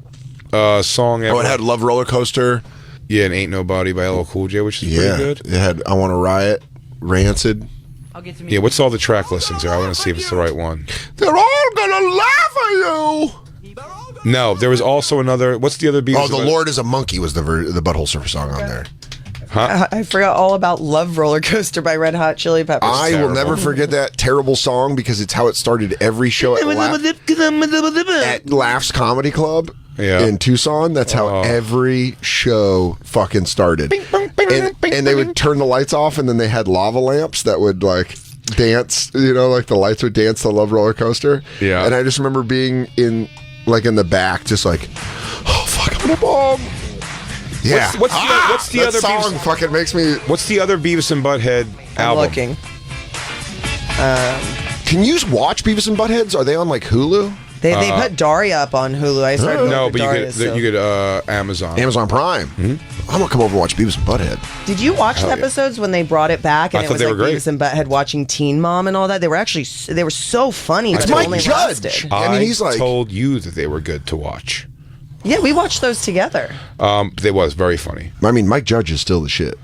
song ever. Oh, it had Love Roller Coaster. Yeah, and Ain't Nobody by LL Cool J, which is pretty good. It had I Want to Riot, Rancid. Yeah, what's all the track listings there? I want to see if it's the right one. They're all gonna laugh at you. No, there was also another. What's the other Beavis? Oh, The Lord is a Monkey was the Butthole Surfer song on there. Huh? I forgot all about Love Roller Coaster by Red Hot Chili Peppers. I will never forget that terrible song because it's how it started every show at Laughs Comedy Club in Tucson. That's how every show fucking started. And they would turn the lights off and then they had lava lamps that would like dance, like the lights would dance the Love Roller Coaster. Yeah. And I just remember being in the back just like, oh fuck, I'm gonna bomb. Yeah. What's the other song Beavis? fucking makes me. What's the other Beavis and Butthead album? Looking. Can you watch Beavis and Buttheads? Are they on like Hulu? They put Daria up on Hulu. I started No, with but Daria, you could Amazon. Amazon Prime. Mm-hmm. I'm gonna come over and watch Beavis and Butthead. Did you watch the episodes when they brought it back and I it thought was they like were great. Beavis and Butthead watching Teen Mom and all that? They were so funny. It's but it Mike only Judge. lasted. I mean, he's like told you that they were good to watch. Yeah, we watched those together. They was very funny. I mean, Mike Judge is still the shit.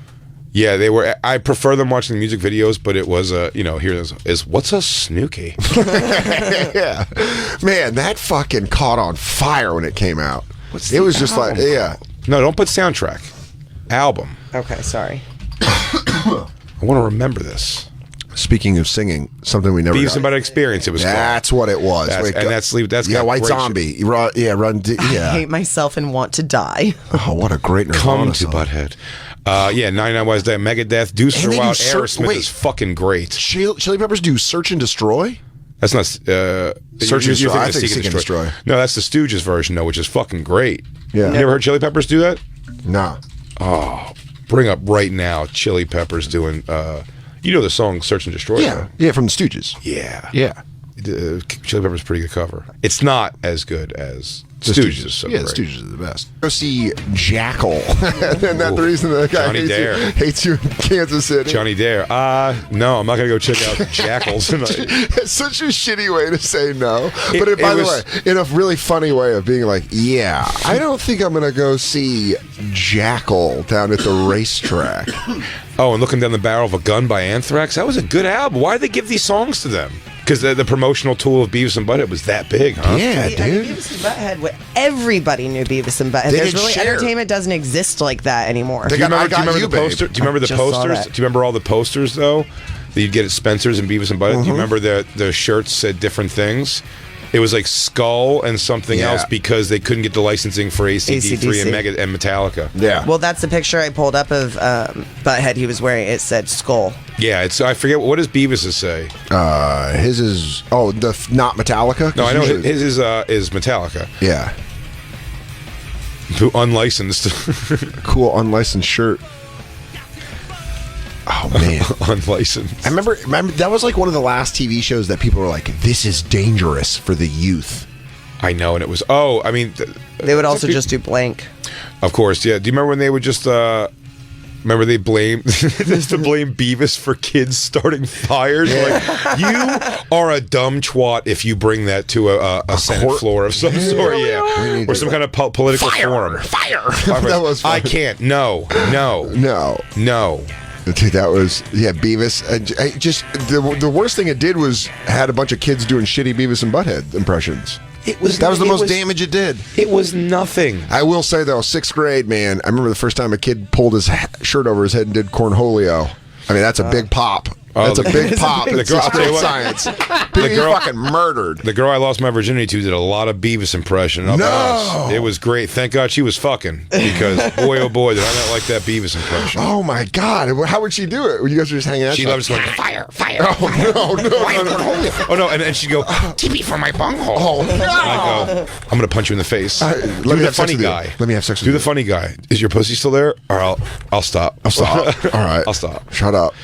Yeah, they were. I prefer them watching the music videos, but it was here is what's a snooky? Yeah, man, that fucking caught on fire when it came out. It was just like, yeah. No, don't put soundtrack. Album. Okay, sorry. I want to remember this. Speaking of singing, something we never Beavis got. and Butthead Experience. It was. That's what it was. That's yeah, got White great Zombie. shit. I hate myself and want to die. Oh, what a great Nirvana Come to song. Butthead. 99 Wise Day, Megadeth, Deuces And Are they do Wild, Aerosmith is fucking great. Chili Peppers do Search and Destroy? That's not Search and Destroy. I think Seek Seek and Destroy. No, that's the Stooges version though, which is fucking great. Yeah. You never heard Chili Peppers do that? Nah. Oh, bring up right now Chili Peppers doing the song Search and Destroy. Yeah. Yeah, from the Stooges. Yeah. Yeah. Chili Peppers pretty good cover. It's not as good as Stooges. Is so yeah, great. the Stooges are the best. Go see Jackal. And that's the reason that guy hates you in Kansas City. Johnny Dare. No, I'm not going to go check out Jackal tonight. It's such a shitty way to say no. But by the way, in a really funny way of being like, yeah, I don't think I'm going to go see Jackal down at the racetrack. Oh, and Looking Down the Barrel of a Gun by Anthrax. That was a good album. Why did they give these songs to them? Because the promotional tool of Beavis and Butthead was that big, huh? Yeah, dude. I mean, Beavis and Butthead, everybody knew Beavis and Butthead. There's really entertainment doesn't exist like that anymore. Do you remember the poster? Do you remember the Just saw posters? that. Do you remember all the posters though that you'd get at Spencer's and Beavis and Butthead? Do you remember the shirts said different things? It was like Skull and something Yeah. else because they couldn't get the licensing for AC/DC and AC/DC. and Metallica. Yeah. Well, that's the picture I pulled up of Butthead he was wearing. It said Skull. Yeah, it's I forget what does Beavis say. His is not Metallica. No, I know Usually- his is Metallica. Yeah. Unlicensed. Cool unlicensed shirt. Oh man, unlicensed. I remember that was like one of the last TV shows that people were like, "This is dangerous for the youth." I know, and it was. Oh, I mean, They would also just do blank. Of course, yeah. Do you remember when they would just? Remember they blamed just to blame Beavis for kids starting fires. Like, you are a dumb twat if you bring that to a Senate floor of some sort, yeah, or some kind of political forum. Fire! That was fun. I can't. No. Dude, that was Beavis. I just the worst thing it did was had a bunch of kids doing shitty Beavis and Butthead impressions. That was the most damage it did. It was nothing. I will say though, 6th grade, man. I remember the first time a kid pulled his shirt over his head and did cornholio. I mean, that's a big pop. That's a big pop. The girl, It's great science. The girl fucking murdered. The girl I lost my virginity to did a lot of Beavis impression. No. It was great. Thank God she was fucking, because boy oh boy did I not like that Beavis impression. Oh my God! How would she do it? When you guys were just hanging out? She loves going Fire! Oh no! Oh no, and she'd go, TP for my bunghole. Oh no! I go, I'm gonna punch you in the face. Let Do me the have sex funny with you. guy. Let me have sex with Do you. the funny guy. Is your pussy still there? Or I'll stop. I'll stop. All right. I'll stop. Shut up.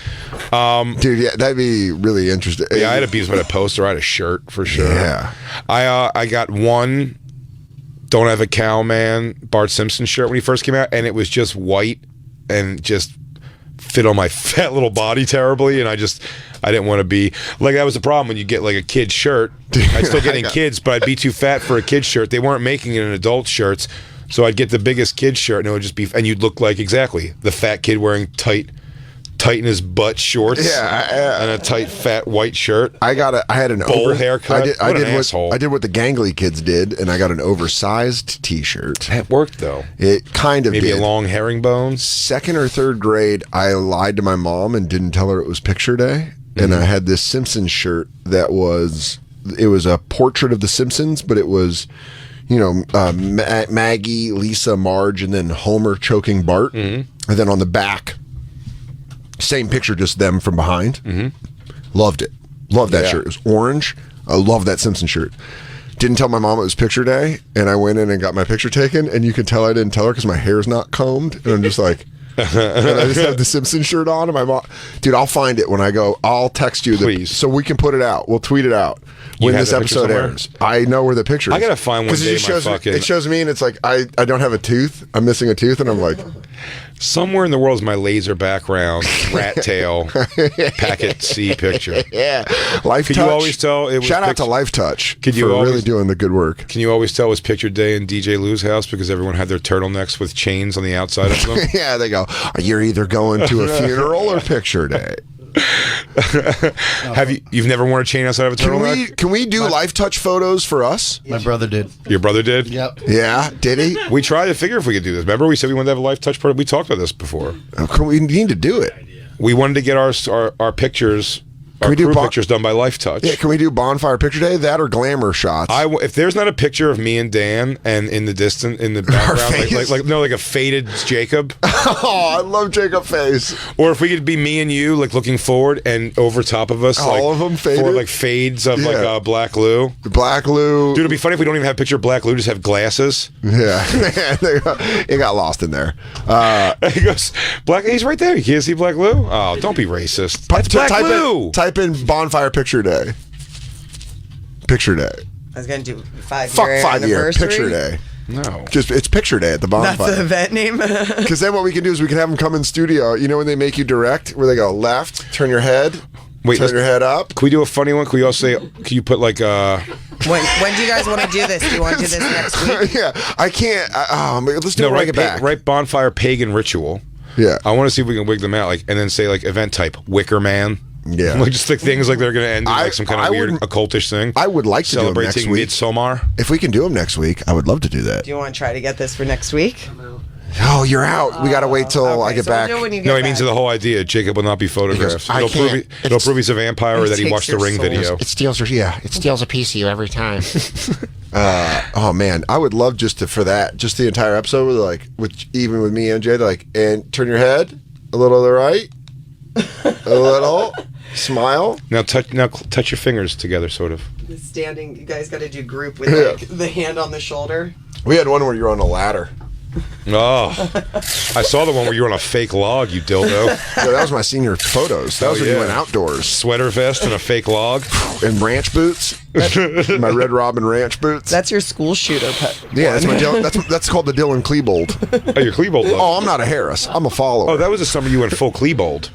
Dude, yeah, that'd be really interesting. Yeah, I had a Beavis with a poster. I had a shirt for sure. Yeah. I got one Don't Have a Cow Man Bart Simpson shirt when he first came out, and it was just white and just fit on my fat little body terribly, and I didn't want to be like, that was the problem when you get like a kid's shirt. I'd still getting kids, but I'd be too fat for a kid's shirt. They weren't making it in adult shirts, so I'd get the biggest kid's shirt, and it would just be, and you'd look like exactly the fat kid wearing tight in his butt shorts, and a tight fat white shirt. I had an bowl haircut. I did asshole. I did what the gangly kids did, and I got an oversized T-shirt. That worked though. It kind of maybe did. a long herringbone. 2nd or 3rd grade, I lied to my mom and didn't tell her it was picture day, and I had this Simpsons shirt that was a portrait of the Simpsons, but it was, Maggie, Lisa, Marge, and then Homer choking Bart, and then on the back, same picture, just them from behind. Loved it. Loved that shirt. It was orange. I love that Simpson shirt. Didn't tell my mom it was picture day, and I went in and got my picture taken, and you can tell I didn't tell her because my hair's not combed, and I'm just like, and I just have the Simpson shirt on, and my mom, dude, I'll find it when I go. I'll text you, please, so we can put it out. We'll tweet it out when this episode airs. I know where the picture is. I gotta find one day it shows me, and it's like I don't have a tooth. I'm missing a tooth, and I'm like, somewhere in the world is my laser background rat tail packet C picture. Yeah, Life Could Touch. you always tell it was shout out to Life Touch for really doing the good work. Can you always tell it was picture day in DJ Lou's house because everyone had their turtlenecks with chains on the outside of them? Yeah, they go, you're either going to a funeral or picture day. You've never worn a chain outside of a turtleneck? Can we do Life Touch photos for us? My brother did. Your brother did? Yep. Yeah, did he? We tried to figure if we could do this. Remember we said we wanted to have a Life Touch party? We talked about this before. We need to do it. We wanted to get our pictures, our crew pictures done by Life Touch. Yeah, can we do Bonfire Picture Day? That or glamour shots? If there's not a picture of me and Dan, and in the background, like a faded Jacob. Oh, I love Jacob face. Or if we could be me and you, like looking forward, and over top of us, all of them faded, or like fades of like Black Lou. Black Lou. Dude, it'd be funny if we don't even have a picture of Black Lou, just have glasses. Yeah, it got lost in there. He goes, he's right there. You can't see Black Lou. Oh, don't be racist. That's Black Lou. Type in Bonfire Picture Day. Picture Day. I was gonna do 5 year 5 year Picture Day. No, just it's Picture Day at the Bonfire. That's the event name. Because then what we can do is we can have them come in studio. You know when they make you direct, where they go left, turn your head, turn your head up. Can we do a funny one? Can we also say? Can you put like When do you guys want to do this? Do you want to do this next week? Yeah, I can't. Let's do it. Right back. Right, Bonfire Pagan Ritual. Yeah, I want to see if we can wig them out, and then say event type Wicker Man. Yeah, just things like they're going to end in some kind of weird occultish thing. I would like to do them next week. Midsommar. If we can do them next week, I would love to do that. Do you want to try to get this for next week? Oh, you're out. We got to wait till I get back. No, he means the whole idea. Jacob will not be photographed. I It'll prove he's a vampire or that he watched the Ring video. It steals a piece of you every time. Oh man, I would love just the entire episode even with me and Jay, and turn your head a little to the right, a little, smile. Now touch your fingers together, sort of. Standing, you guys got to do group with the hand on the shoulder. We had one where you're on a ladder. Oh, I saw the one where you were on a fake log, you dildo. Yeah, that was my senior photos. That was when you went outdoors. Sweater vest and a fake log. And ranch boots. My Red Robin ranch boots. That's your school shooter pet. Yeah, that's called the Dylan Klebold. Oh, you're Klebold. Oh, I'm not a Harris. I'm a follower. Oh, that was the summer you went full Klebold.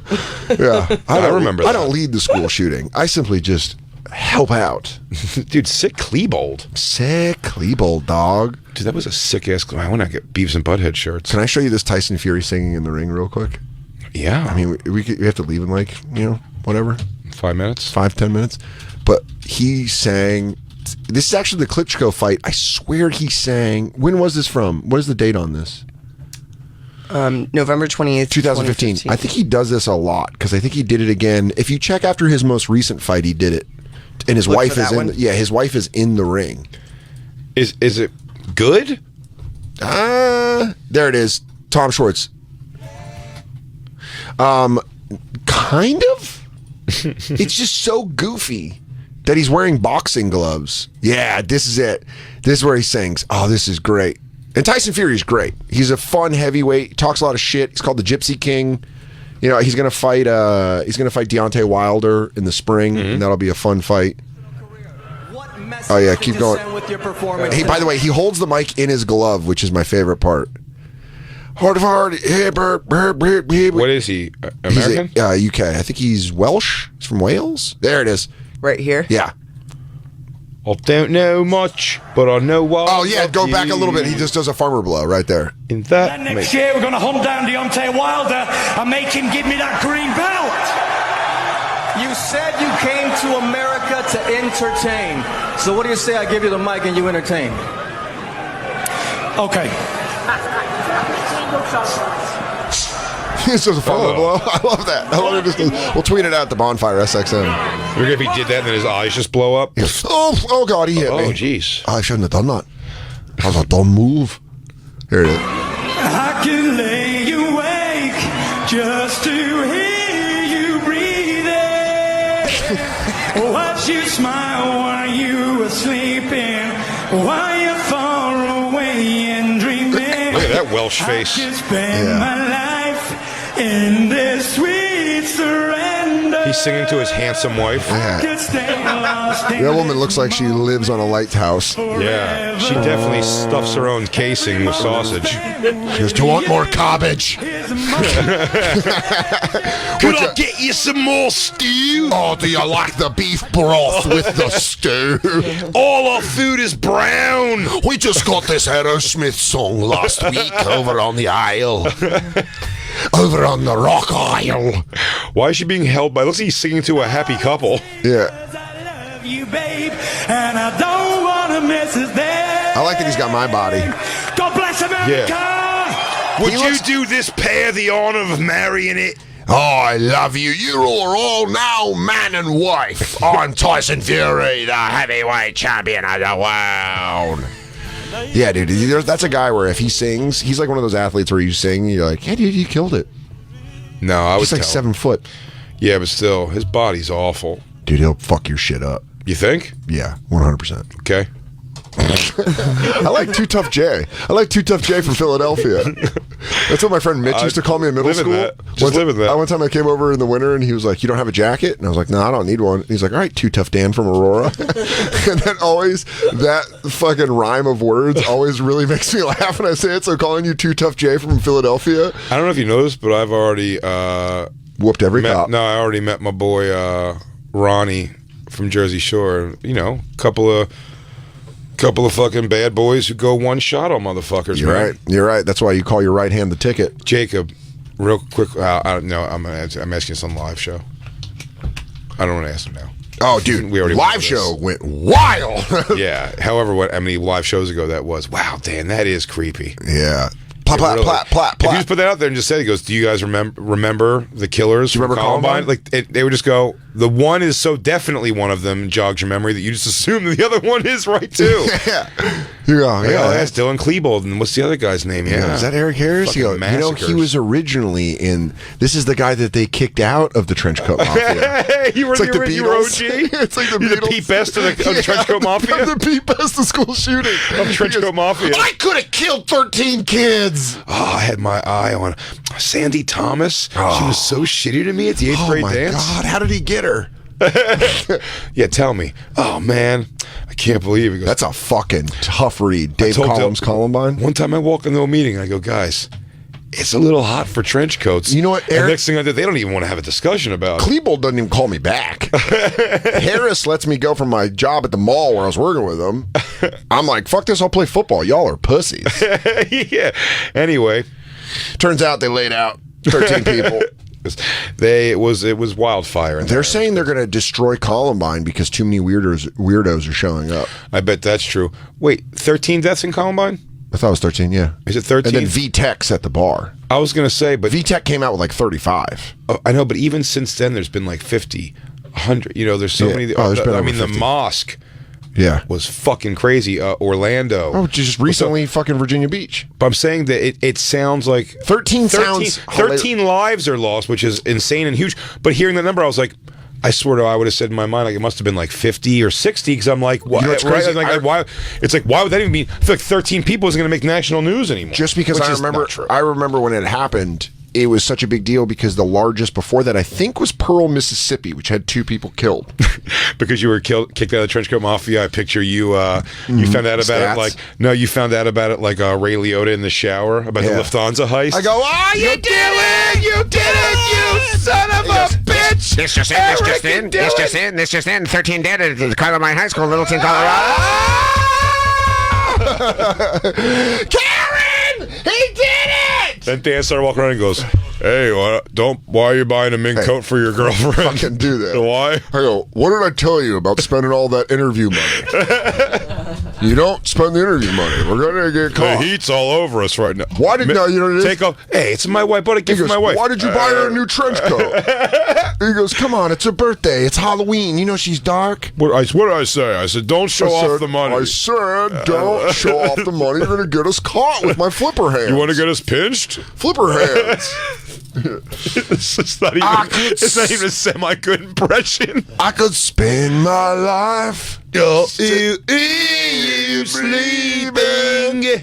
Yeah. I remember that. I don't lead the school shooting. I simply just help out. Dude, sick Klebold. Sick Klebold, dog. Dude, that was a sick ass. I want to get Beavis and Butthead shirts. Can I show you this Tyson Fury singing in the ring real quick? Yeah. I mean, we have to leave in whatever. 5 minutes? 5-10 minutes. But he sang. This is actually the Klitschko fight. I swear he sang. When was this from? What is the date on this? November 28th, 2015. I think he does this a lot because I think he did it again. If you check after his most recent fight, he did it. And his wife is in. His wife is in the ring. Is it good? There it is. Tom Schwartz. Kind of. It's just so goofy that he's wearing boxing gloves. Yeah, this is it. This is where he sings. Oh, this is great. And Tyson Fury is great. He's a fun heavyweight. Talks a lot of shit. He's called the Gypsy King. He's gonna fight. He's gonna fight Deontay Wilder in the spring, and that'll be a fun fight. Oh yeah, keep going. Hey, by the way, he holds the mic in his glove, which is my favorite part. Heart of heart. What is he? American? He's UK. I think he's Welsh. He's from Wales. There it is. Right here? Yeah. I don't know much, but I know what. Oh yeah, go back a little bit. He just does a farmer blow right there. In that. Next year we're going to hunt down Deontay Wilder and make him give me that green belt. You said you came to America to entertain. So what do you say I give you the mic and you entertain? Okay. It's just a farmer blow. I love that. We'll tweet it out to Bonfire SXM. If he did that and then his eyes just blow up. Oh God, he hit me. Oh jeez. I shouldn't have done that. That was a dumb move. Here it is. I can lay you awake just to hear you breathing. Watch you smile while you were sleeping, while you're far away and dreaming. Look at that Welsh face. I could spend my life in this sweet surrender. He's singing to his handsome wife. Yeah. That woman looks like she lives on a lighthouse. Yeah, she definitely stuffs her own casing with sausage. She goes, "Do you want more cabbage? Could I get you some more stew? Oh, do you like the beef broth with the stew? All our food is brown. We just got this Aerosmith song last week over on the Isle." Over on the Rock Isle. Why is she being held by? Looks like he's singing to a happy couple. Yeah. I love you, babe, and I don't want to miss it there. I like that he's got my body. God bless America. Yeah. Would you do this pair the honor of marrying it? Oh, I love you. You are all now man and wife. I'm Tyson Fury, the heavyweight champion of the world. Yeah, dude, that's a guy where if he sings, he's like one of those athletes where you sing, you're like, yeah, dude, you killed it. No, I was like 7 foot. Yeah, but still, his body's awful. Dude, he'll fuck your shit up. You think? Yeah, 100%. Okay. I like Too Tough J. I like Too Tough J from Philadelphia. That's what my friend Mitch used to call me in middle school. Live with that. One time I came over in the winter and he was like, "You don't have a jacket?" And I was like, "No, I don't need one." And he's like, "All right, Too Tough Dan from Aurora." And then always that fucking rhyme of words always really makes me laugh when I say it. So calling you Too Tough J from Philadelphia. I don't know if you know this, but I've already whooped every cop. No, I already met my boy Ronnie from Jersey Shore. You know, couple of fucking bad boys who go one shot on motherfuckers. You're right. You're right. That's why you call your right hand the ticket. Jacob, real quick. I don't know. I'm asking some live show. I don't want to ask him now. Oh, dude, we already live show went wild. Yeah. However, how many live shows ago that was? Wow, Dan, that is creepy. Yeah. Plop, plop, plop, plop, If plop. you just put that out there and just say, he goes, do you guys remember the killers? Do you remember Columbine? Like they would just go, the one is so definitely one of them, jogs your memory, that you just assume that the other one is right too. Yeah. You go, that's Dylan Klebold, and what's the other guy's name? Yeah, is that Eric Harris? You know, he was originally in. This is the guy that they kicked out of the Trenchcoat Mafia. You were It's like the OG. It's like the You're Beatles. the Pete Best of the Trenchcoat Mafia. I'm the Pete Best of school shooting. Of Trenchcoat Mafia. I could have killed 13 kids. Oh, I had my eye on Sandy Thomas. She was so shitty to me at the 8th grade dance. Oh my God, how did he get her? Yeah, tell me. Oh man, I can't believe it. That's a fucking tough read. Dave Collins, Columbine. One time I walk into a meeting and I go, guys, it's a little hot for trench coats. You know what, Eric? And next thing I did, they don't even want to have a discussion about it. Klebold doesn't even call me back. Harris lets me go from my job at the mall where I was working with him. I'm like, fuck this, I'll play football. Y'all are pussies. Yeah. Anyway. Turns out they laid out 13 people. It was wildfire. They're saying they're going to destroy Columbine because too many weirdos are showing up. I bet that's true. Wait, 13 deaths in Columbine? I thought it was 13, yeah. Is it 13? And then VTech's at the bar. I was going to say, but VTech came out with like 35. I know, but even since then, there's been like 50, 100. You know, there's so many. The mosque. Yeah, was fucking crazy. Orlando. Oh, just recently, fucking Virginia Beach. But I'm saying that it sounds like 13 sounds 13 lives are lost, which is insane and huge. But hearing that number, I was like, I swear to, I would have said in my mind like it must have been like 50 or 60 because I'm like, why? Right? Why? It's like, why would that even mean? I feel like 13 people isn't going to make national news anymore. Just because I remember when it happened. It was such a big deal because the largest before that, I think, was Pearl, Mississippi, which had 2 people killed. Because you were kicked out of the Trenchcoat Mafia. I picture you. You found out about it you found out about it like Ray Liotta in the shower about the Lufthansa heist. I go, oh, you did it! You did it! You son of a bitch! This just in. 13 dead at Columbine High School, Littleton, Colorado. Karen! He did it! Then Dan started walking around and goes, hey, why are you buying a mink coat for your girlfriend? I can do that. Why? I go, what did I tell you about spending all that interview money? You don't spend the interview money. We're going to get caught. The heat's all over us right now. Why did take off? Hey, it's my wife. Bought a gift for my wife. Why did you buy her a new trench coat? He goes, come on, it's her birthday. It's Halloween. You know she's dark. What did I say? I said, don't show off the money. I said, don't show off the money. You're going to get us caught with my flipper hands. You want to get us pinched? Flipper hands. It's not even a semi-good impression. I could spend my life sleeping.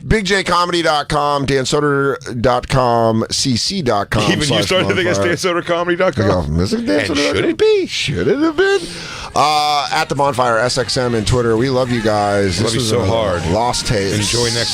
BigJComedy.com, DanSoder.com, CC.com. Even you started to think it's DanSoderComedy.com? Should it be? Should it have been? At the Bonfire, SXM, and Twitter. We love you guys. Love you so hard. Lost Tapes. Enjoy next